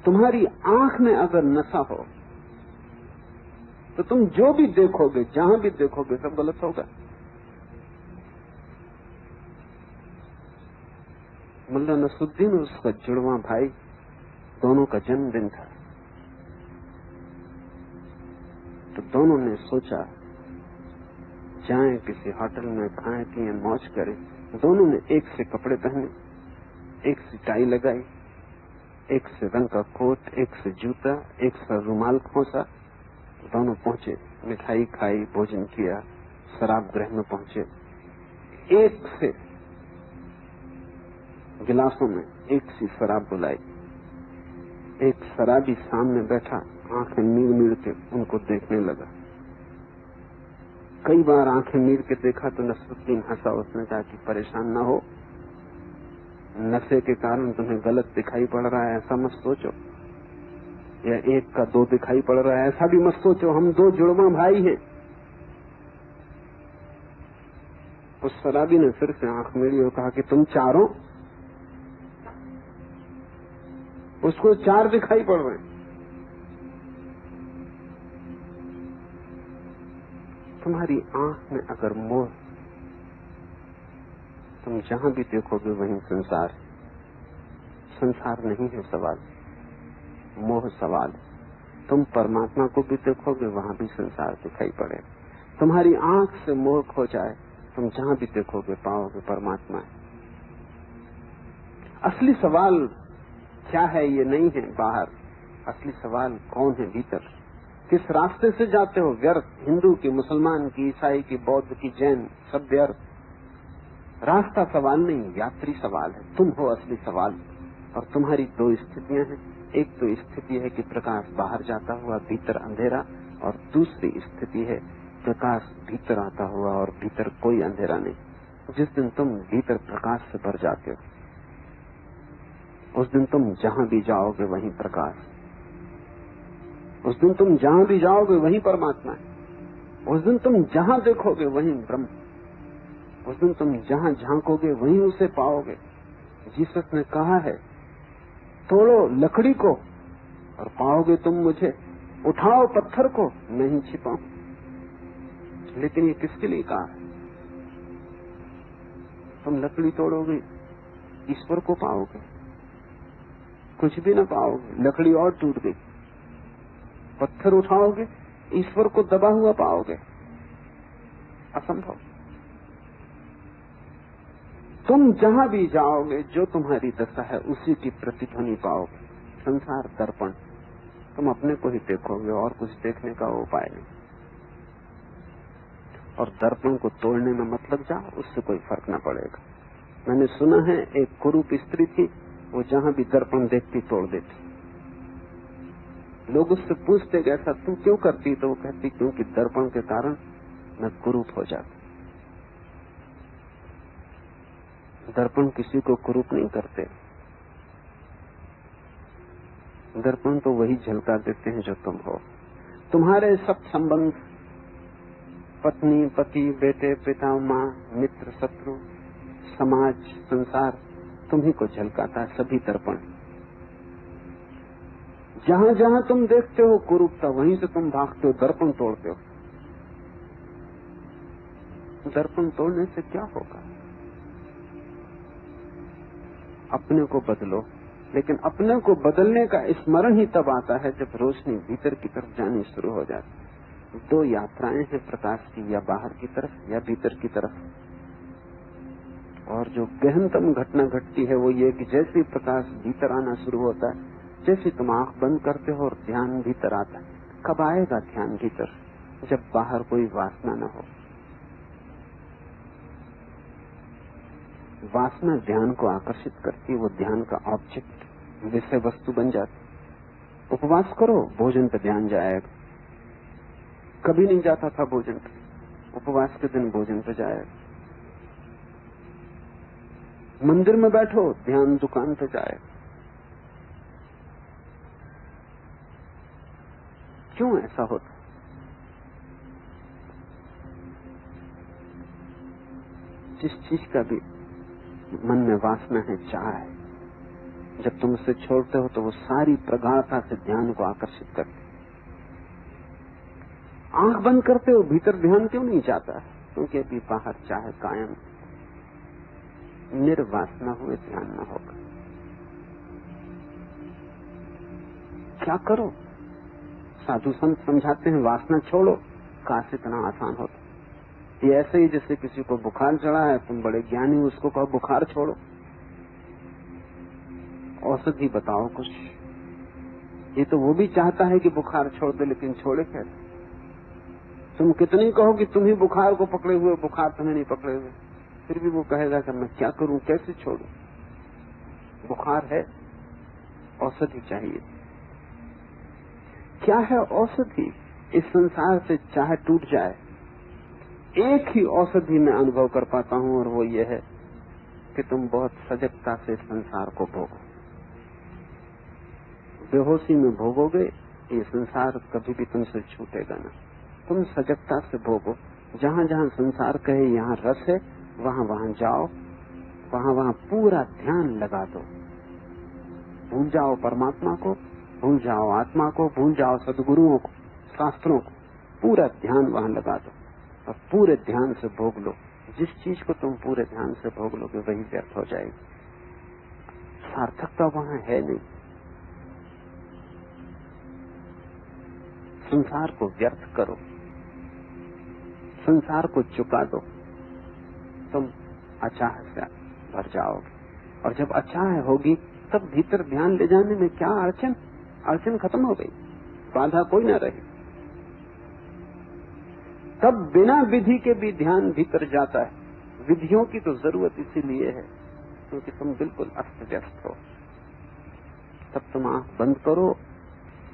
Speaker 2: तुम्हारी आंख में अगर नशा हो तो तुम जो भी देखोगे, जहां भी देखोगे, सब गलत होगा। मुल्ला नसरुद्दीन और उसका जुड़वा भाई, दोनों का जन्मदिन था। तो दोनों ने सोचा जाएं किसी होटल में, खाएं पिए मौज करें। दोनों ने एक से कपड़े पहने, एक से टाई लगाई, एक से रंग का कोट, एक से जूता, एक से रुमाल खोसा। दोनों पहुंचे, मिठाई खाई, भोजन किया, शराब गृह में पहुंचे। एक से गिलासों में एक सी शराब बुलाई। एक शराबी सामने बैठा, आंखें मीड़ मीड़ के उनको देखने लगा। कई बार आंखें मीड़ के देखा तो नसरुद्दीन हंसा। उसने कहा कि परेशान ना हो, नशे के कारण तुम्हें गलत दिखाई पड़ रहा है ऐसा मत सोचो, या एक का दो दिखाई पड़ रहा है ऐसा भी मत सोचो। हम दो जुड़वा भाई हैं। उस शराबी ने फिर से आंख मीड़ी और कहा कि तुम चारों। उसको चार दिखाई पड़ रहे हैं। तुम्हारी आंख में अगर मोह, तुम जहां भी देखोगे वहीं संसार है। संसार नहीं है सवाल, मोह सवाल। तुम परमात्मा को भी देखोगे वहां भी संसार दिखाई पड़े। तुम्हारी आंख से मोह खो जाए, तुम जहां भी देखोगे पाओगे परमात्मा है। असली सवाल क्या है ये नहीं है बाहर, असली सवाल कौन है भीतर। किस रास्ते से जाते हो? व्यर्थ, हिंदू की, मुसलमान की, ईसाई की, बौद्ध की, जैन, सब व्यर्थ। रास्ता सवाल नहीं, यात्री सवाल है। तुम हो असली सवाल। और तुम्हारी दो स्थितियां हैं। एक तो स्थिति है कि प्रकाश बाहर जाता हुआ भीतर अंधेरा, और दूसरी स्थिति है प्रकाश भीतर आता हुआ और भीतर कोई अंधेरा नहीं। जिस दिन तुम भीतर प्रकाश से भर जाते हो, उस दिन तुम जहां भी जाओगे वहीं प्रकाश, उस दिन तुम जहां भी जाओगे वहीं परमात्मा है। उस दिन तुम जहां देखोगे वहीं ब्रह्म, उस दिन तुम जहां झांकोगे वहीं उसे पाओगे। जीसस ने कहा है, तोड़ो लकड़ी को और पाओगे तुम मुझे, उठाओ पत्थर को नहीं छिपाऊं। लेकिन ये किसके लिए कहा है? तुम लकड़ी तोड़ोगे, ईश्वर को पाओगे? कुछ भी न पाओगे, लकड़ी और टूट गई। पत्थर उठाओगे, ईश्वर को दबा हुआ पाओगे? असंभव। तुम जहां भी जाओगे, जो तुम्हारी दशा है उसी की प्रतिध्वनि पाओगे। संसार दर्पण, तुम अपने को ही देखोगे और कुछ देखने का उपाय नहीं। और दर्पण को तोड़ने में मत लग जाओ, उससे कोई फर्क न पड़ेगा। मैंने सुना है एक कुरूप स्त्री थी, वो जहां भी दर्पण देखती तोड़ देती। लोग उससे पूछते कि ऐसा तू क्यों करती? तो वो कहती क्योंकि दर्पण के कारण मैं कुरूप हो जाती। दर्पण किसी को कुरूप नहीं करते। दर्पण तो वही झलका देते हैं जो तुम हो। तुम्हारे सब संबंध, पत्नी, पति, बेटे, पिता, माँ, मित्र, शत्रु, समाज, संसार, तुम्ही को झलकाता है। सभी दर्पण। जहां जहां तुम देखते हो कुरूपता, वहीं से तुम भागते हो, दर्पण तोड़ते हो। दर्पण तोड़ने से क्या होगा? अपने को बदलो। लेकिन अपने को बदलने का स्मरण ही तब आता है जब रोशनी भीतर की तरफ जानी शुरू हो जाती। दो यात्राएं हैं प्रकाश की, या बाहर की तरफ या भीतर की तरफ। और जो गहनतम घटना घटती है वो ये कि जैसे प्रकाश भीतर आना शुरू होता है, जैसे तुम आंख बंद करते हो और ध्यान भीतर आता है। कब आएगा ध्यान भीतर? जब बाहर कोई वासना न हो। वासना ध्यान को आकर्षित करती है, वो ध्यान का ऑब्जेक्ट, विषय वस्तु बन जाती। उपवास करो, भोजन पे ध्यान जाएगा। कभी नहीं जाता था भोजन पे, उपवास के दिन भोजन पे जाएगा। मंदिर में बैठो, ध्यान दुकान पे जाएगा। क्यों ऐसा होता? जिस चीज का भी मन में वासना है, चाह है, जब तुम उसे छोड़ते हो तो वो सारी प्रगाढ़ता से ध्यान को आकर्षित करती। आंख बंद करते हो, भीतर ध्यान क्यों नहीं जाता? क्योंकि अभी बाहर चाहे कायम, निर्वासना हुए ध्यान न होगा। क्या करो? साधु संत समझाते हैं वासना छोड़ो। काश इतना आसान होता। ये ऐसे ही जैसे किसी को बुखार चढ़ा है, तुम बड़े ज्ञानी, उसको कहो बुखार छोड़ो, औषधि बताओ कुछ। ये तो वो भी चाहता है कि बुखार छोड़ दे, लेकिन छोड़े कैसे? तुम कितनी कहो कि तुम ही बुखार को पकड़े हुए, बुखार तुम्हें नहीं पकड़े हुए, फिर भी वो कहेगा कि मैं क्या करूं, कैसे छोड़ूं? बुखार है, औषधि चाहिए। क्या है औषधि? इस संसार से चाहे टूट जाए, एक ही औषधि मैं अनुभव कर पाता हूं, और वो ये है कि तुम बहुत सजगता से संसार को भोगो। बेहोशी में भोगोगे, ये संसार कभी भी तुमसे छूटेगा ना। तुम सजगता से भोगो। जहां जहां संसार कहे यहाँ रस है, वहां वहां जाओ, वहां वहां पूरा ध्यान लगा दो। भूल जाओ परमात्मा को, भूल जाओ आत्मा को, भूल जाओ सदगुरुओं को, शास्त्रों को, पूरा ध्यान वहां लगा दो। और पूरे ध्यान से भोग लो। जिस चीज को तुम पूरे ध्यान से भोग लोगे वही व्यर्थ हो जाएगी, सार्थकता वहां है नहीं। संसार को व्यर्थ करो, संसार को चुका दो, तुम अचाह से भर जाओगे। और जब अचाह होगी तब भीतर ध्यान ले जाने में क्या अड़चन? अड़चन खत्म हो गई, बाधा कोई ना रही। तब बिना विधि के भी ध्यान भीतर जाता है। विधियों की तो जरूरत इसीलिए है क्योंकि तुम बिल्कुल अस्त व्यस्त हो। तब तुम आंख बंद करो,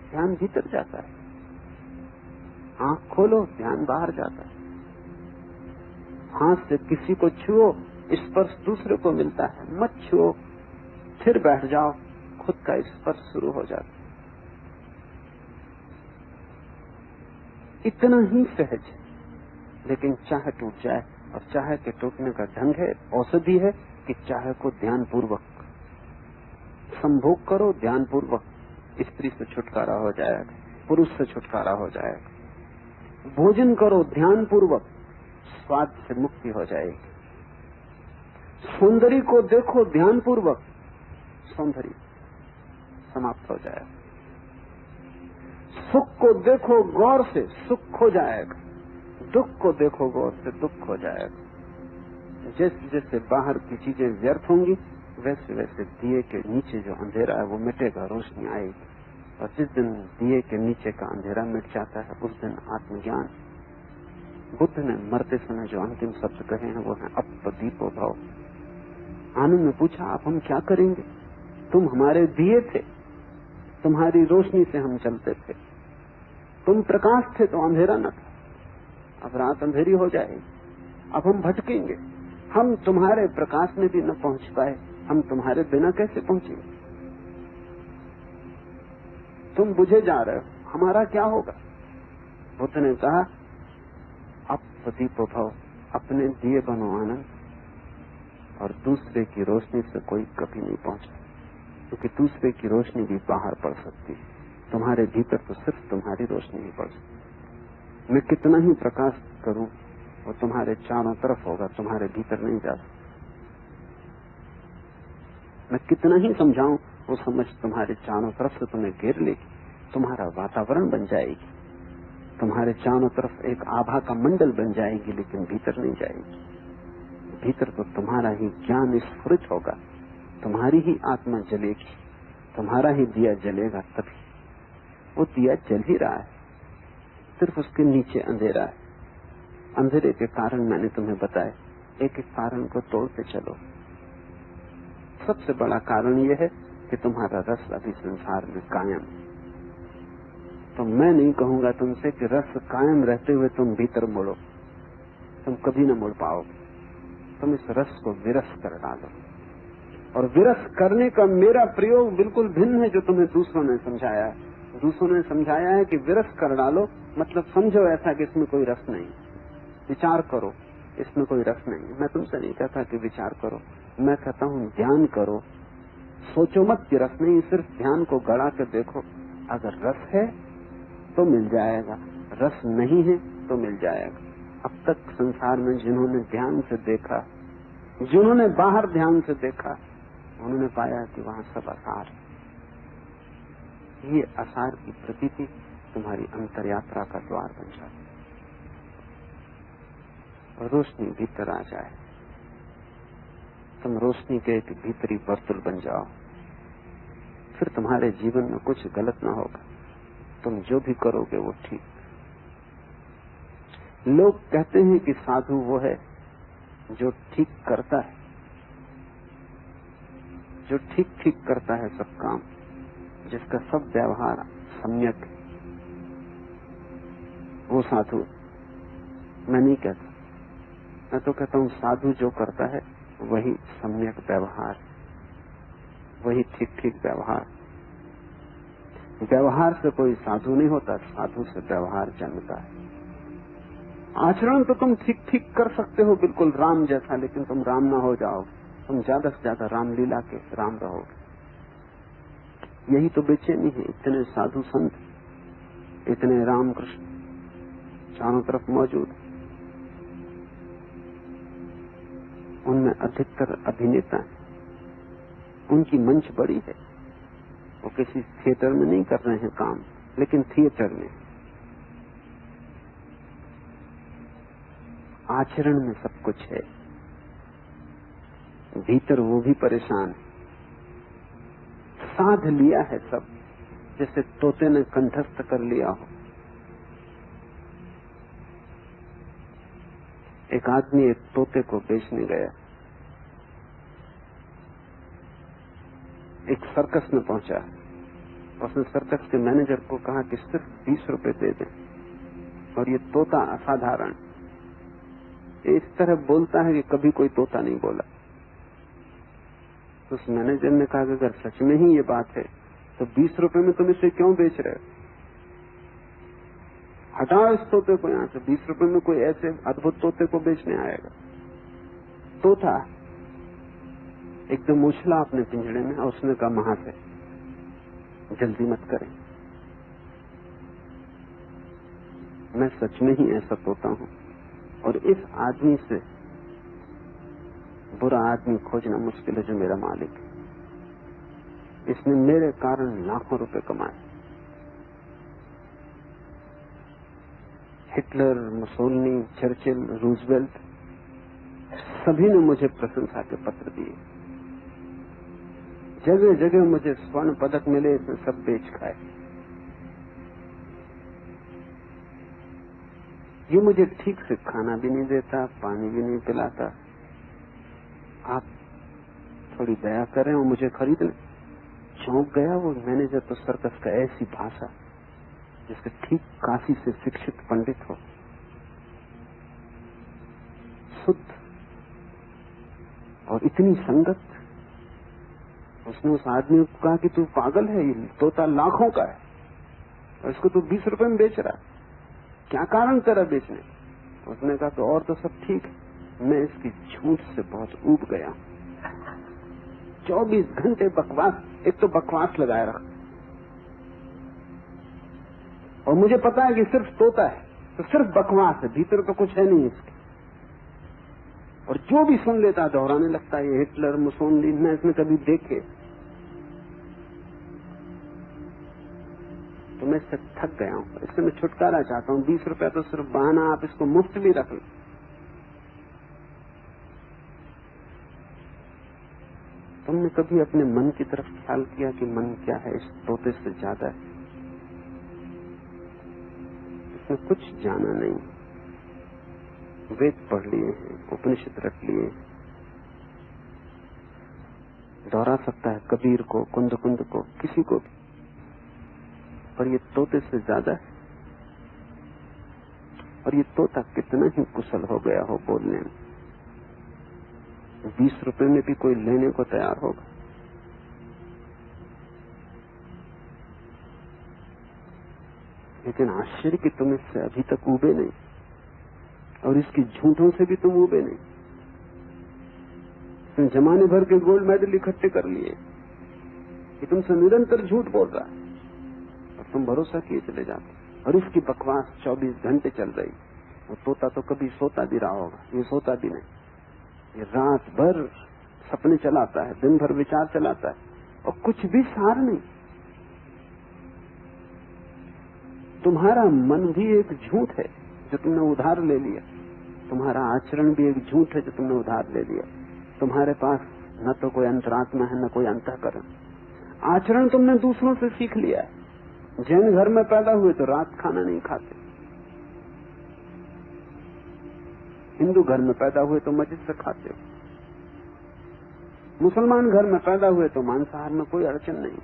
Speaker 2: ध्यान भीतर जाता है। आंख खोलो, ध्यान बाहर जाता है। हाथ से किसी को छुओ, स्पर्श दूसरे को मिलता है। मत छुओ, फिर बैठ जाओ, खुद का स्पर्श शुरू हो जाता है। इतना ही सहज है, लेकिन चाह टूट जाए। और चाह के टूटने का ढंग है, औषधि है कि चाह को ध्यान पूर्वक संभोग करो। ध्यान पूर्वक स्त्री से छुटकारा हो जाएगा, पुरुष से छुटकारा हो जाएगा। भोजन करो ध्यान पूर्वक, स्वाद से मुक्ति हो जाएगी। सौंदर्य को देखो ध्यान पूर्वक, सौंदर्य समाप्त हो जाएगा। सुख को देखो गौर से, सुख खो जाएगा। दुख को देखो गौर से, दुख हो जाएगा। जैसे जैसे बाहर की चीजें व्यर्थ होंगी वैसे वैसे दिए के नीचे जो अंधेरा है वो मिटेगा, रोशनी आएगी। और जिस दिन दिए के नीचे का अंधेरा मिट जाता है उस दिन आत्मज्ञान। बुद्ध ने मरते समय जो अंतिम शब्द कहे हैं वो है अपदीपो भव। आनंद ने पूछा, आप हम क्या करेंगे? तुम हमारे दिए थे, तुम्हारी रोशनी से हम चलते थे। तुम प्रकाश थे तो अंधेरा न था, अब रात अंधेरी हो जाएगी। अब हम भटकेंगे, हम तुम्हारे प्रकाश में भी न पहुंच पाए, हम तुम्हारे बिना कैसे पहुंचेंगे? तुम बुझे जा रहे हो, हमारा क्या होगा? बुद्ध ने कहा, अपदीपो भव, अपने दिए बनो आनंद, और दूसरे की रोशनी से कोई कभी नहीं पहुंचा, क्योंकि दूसरे की रोशनी भी बाहर पड़ सकती है। तुम्हारे भीतर तो सिर्फ तुम्हारी रोशनी ही पड़ सकती है। मैं कितना ही प्रकाश करूं वो तुम्हारे चारों तरफ होगा, तुम्हारे भीतर नहीं जा सकता। मैं कितना ही समझाऊं वो समझ तुम्हारे चारों तरफ से तुम्हें घेर लेगी, तुम्हारा वातावरण बन जाएगी, तुम्हारे चारों तरफ एक आभा का मंडल बन जाएगी, लेकिन भीतर नहीं जाएगी। भीतर तो तुम्हारा ही ज्ञान स्फुरित होगा, तुम्हारी ही आत्मा जलेगी, तुम्हारा ही दिया जलेगा। तभी वो दिया जल ही रहा है, सिर्फ उसके नीचे अंधेरा है। अंधेरे के कारण मैंने तुम्हें बताया, एक एक कारण को तोड़ते चलो। सबसे बड़ा कारण यह है कि तुम्हारा रस अभी संसार में कायम है। तो मैं नहीं कहूंगा तुमसे कि रस कायम रहते हुए तुम भीतर मुड़ो, तुम कभी न मुड़ पाओगे। तुम इस रस को विरस कर डालो। और विरस करने का मेरा प्रयोग बिल्कुल भिन्न है जो तुम्हें दूसरों ने समझाया है। दूसरों ने समझाया है कि विरस कर डालो, मतलब समझो ऐसा कि इसमें कोई रस नहीं, विचार करो इसमें कोई रस नहीं। मैं तुमसे नहीं कहता कि विचार करो, मैं कहता हूँ ध्यान करो। सोचो मत कि रस नहीं, सिर्फ ध्यान को गड़ा कर देखो। अगर रस है तो मिल जाएगा, रस नहीं है तो मिल जाएगा। अब तक संसार में जिन्होंने ध्यान से देखा, जिन्होंने बाहर ध्यान से देखा, उन्होंने पाया कि वहां सब आसार है। ये आसार की प्रतीति तुम्हारी अंतर यात्रा का द्वार बन जाए, रोशनी भीतर आ जाए, तुम रोशनी के एक भीतरी वर्तुल बन जाओ। फिर तुम्हारे जीवन में कुछ गलत ना होगा, तुम जो भी करोगे वो ठीक। लोग कहते हैं कि साधु वो है जो ठीक करता है, जो ठीक ठीक करता है सब काम, जिसका सब व्यवहार सम्यक है, वो साधु। मैं नहीं कहता, मैं तो कहता हूँ साधु जो करता है वही सम्यक व्यवहार, वही ठीक ठीक व्यवहार। व्यवहार से कोई साधु नहीं होता, साधु से व्यवहार जन्मता है। आचरण तो तुम ठीक ठीक कर सकते हो बिल्कुल राम जैसा, लेकिन तुम राम ना हो जाओगे, तुम ज्यादा से ज्यादा रामलीला के राम रहोगे। यही तो बेचैनी है। इतने साधु संत, इतने रामकृष्ण चारों तरफ मौजूद, उनमें अधिकतर अभिनेता हैं, उनकी मंच बड़ी है, वो किसी थिएटर में नहीं कर रहे हैं काम, लेकिन थिएटर में आचरण में सब कुछ है, भीतर वो भी परेशान है, साध लिया है सब, जैसे तोते ने कंठस्थ कर लिया हो। एक आदमी एक तोते को बेचने गया, एक सर्कस में पहुंचा, उसने सर्कस के मैनेजर को कहा कि सिर्फ 20 रुपए दे दें, और ये तोता असाधारण इस तरह बोलता है कि कभी कोई तोता नहीं बोला। तो उस मैनेजर ने कहा कि अगर सच में ही ये बात है तो 20 रुपए में तुम इसे क्यों बेच रहे हो? हटाओ इस तोते को यहां से, 20 रुपए में कोई ऐसे अद्भुत तोते को बेचने आएगा? तोता एकदम उछला अपने पिंजड़े में और उसने कहा महाशय जल्दी मत करें, मैं सच में ही ऐसा तोता हूं, और इस आदमी से बुरा आदमी खोजना मुश्किल है जो मेरा मालिक है। इसने मेरे कारण लाखों रुपए कमाए। हिटलर, मुसोलिनी, चर्चिल, रूजवेल्ट सभी ने मुझे प्रशंसा के पत्र दिए, जगह जगह मुझे स्वर्ण पदक मिले, इसने सब बेच खाए। ये मुझे ठीक से खाना भी नहीं देता, पानी भी नहीं पिलाता। आप थोड़ी दया करें और मुझे खरीद लें। चौंक गया वो मैनेजर तो सर्कस का, ऐसी भाषा जिसके ठीक काशी से शिक्षित पंडित हो, शुद्ध और इतनी संगत। उसने उस आदमी को कहा कि तू पागल है, ये तोता लाखों का है और इसको तू 20 रुपए में बेच रहा है, क्या कारण तेरा बेचने? उसने कहा तो और तो सब ठीक है, मैं इसकी झूठ से बहुत ऊब गया। 24 घंटे बकवास, एक तो बकवास लगाए रखा, और मुझे पता है कि सिर्फ तोता है तो सिर्फ बकवास है, भीतर तो कुछ है नहीं इसके। और जो भी सुन लेता दोहराने लगता है ये हिटलर, मुसोलिनी मैं इसमें कभी देखे। तो मैं इससे थक गया हूं, इससे मैं छुटकारा चाहता हूं। 20 रुपया तो सिर्फ बहाना, आप इसको मुफ्त भी रख लें। तुमने कभी अपने मन की तरफ ख्याल किया कि मन क्या है इस तोते से ज्यादा है? इसने कुछ जाना नहीं, वेद पढ़ लिए हैं, उपनिषद रट लिए, दोहरा सकता है कबीर को, कुंद कुंद को, किसी को भी, पर ये तोते से ज्यादा है। और ये तोता कितना ही कुशल हो गया हो बोलने में, 20 रुपए में भी कोई लेने को तैयार होगा। लेकिन आश्चर्य कि तुम इससे अभी तक उबे नहीं, और इसकी झूठों से भी तुम उबे नहीं। तुम जमाने भर के गोल्ड मेडल इकट्ठे कर लिए कि तुमसे निरंतर झूठ बोल रहा है, और तुम भरोसा किए चले जाते। और इसकी बकवास 24 घंटे चल रही। वो तोता तो कभी सोता भी रहा होगा, ये सोता भी नहीं, ये रात भर सपने चलाता है, दिन भर विचार चलाता है, और कुछ भी सार नहीं। तुम्हारा मन भी एक झूठ है जो तुमने उधार ले लिया, तुम्हारा आचरण भी एक झूठ है जो तुमने उधार ले लिया। तुम्हारे पास न तो कोई अंतरात्मा है, न कोई अंतःकरण। आचरण तुमने दूसरों से सीख लिया है। जैन घर में पैदा हुए तो रात खाना नहीं खाते, हिंदू घर में पैदा हुए तो मस्जिद से खाते हो, मुसलमान घर में पैदा हुए तो मांसाहार में कोई अड़चन नहीं।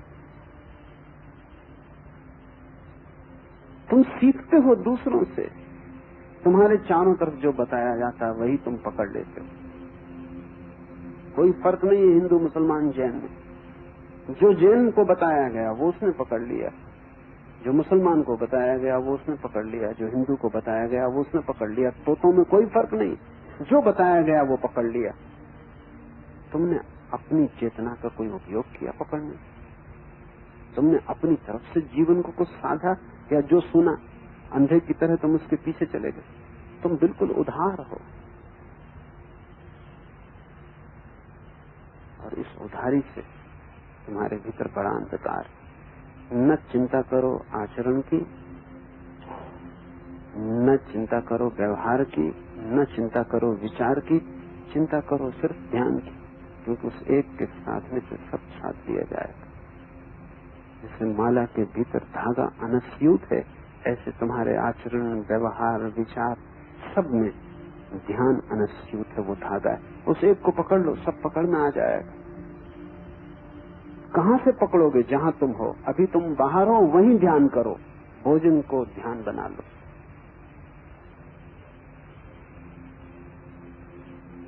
Speaker 2: तुम सीखते हो दूसरों से, तुम्हारे चारों तरफ जो बताया जाता है वही तुम पकड़ लेते हो। कोई फर्क नहीं है हिंदू, मुसलमान, जैन में। जो जैन को बताया गया वो उसने पकड़ लिया, जो मुसलमान को बताया गया वो उसने पकड़ लिया, जो हिंदू को बताया गया वो उसने पकड़ लिया। तोतों में कोई फर्क नहीं, जो बताया गया वो पकड़ लिया। तुमने अपनी चेतना का कोई उपयोग किया पकड़ने? तुमने अपनी तरफ से जीवन को कुछ साधा, या जो सुना अंधे की तरह तुम उसके पीछे चले गए? तुम बिल्कुल उधार हो। इस उधारी से तुम्हारे भीतर बड़ा अंधकार है। न चिंता करो आचरण की, न चिंता करो व्यवहार की, न चिंता करो विचार की, चिंता करो सिर्फ ध्यान की, क्योंकि उस एक के साधने से सब साथ दिया जाएगा। जैसे माला के भीतर धागा अनस्यूत है, ऐसे तुम्हारे आचरण, व्यवहार, विचार सब में ध्यान अनस्यूत है, वो धागा है। उस एक को पकड़ लो, सब पकड़ में आ जाएगा। कहां से पकड़ोगे? जहां तुम हो। अभी तुम बाहर हो, वहीं ध्यान करो। भोजन को ध्यान बना लो,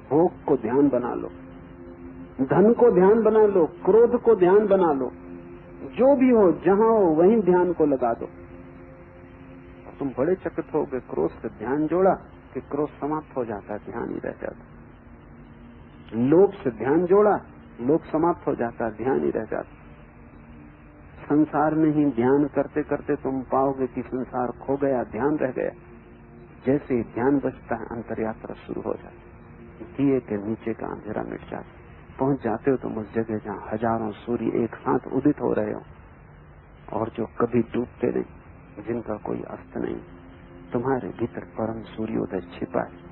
Speaker 2: भोग को ध्यान बना लो, धन को ध्यान बना लो, क्रोध को ध्यान बना लो। जो भी हो, जहां हो, वहीं ध्यान को लगा दो। तुम बड़े चकित हो गए, क्रोध से ध्यान जोड़ा कि क्रोध समाप्त हो जाता है, ध्यान ही रह जाता। लोभ से ध्यान जोड़ा, लोभ समाप्त हो जाता है, ध्यान ही रह जाता। संसार में ही ध्यान करते करते तुम पाओगे कि संसार खो गया, ध्यान रह गया। जैसे ही ध्यान बचता है, अंतर यात्रा शुरू हो जाती है। दिए के नीचे का अंधेरा मिट जाता है। पहुंच जाते हो तुम उस जगह जहां हजारों सूर्य एक साथ उदित हो रहे हो और जो कभी डूबते नहीं, जिनका कोई अस्त नहीं। तुम्हारे भीतर परम सूर्योदय छिपा है।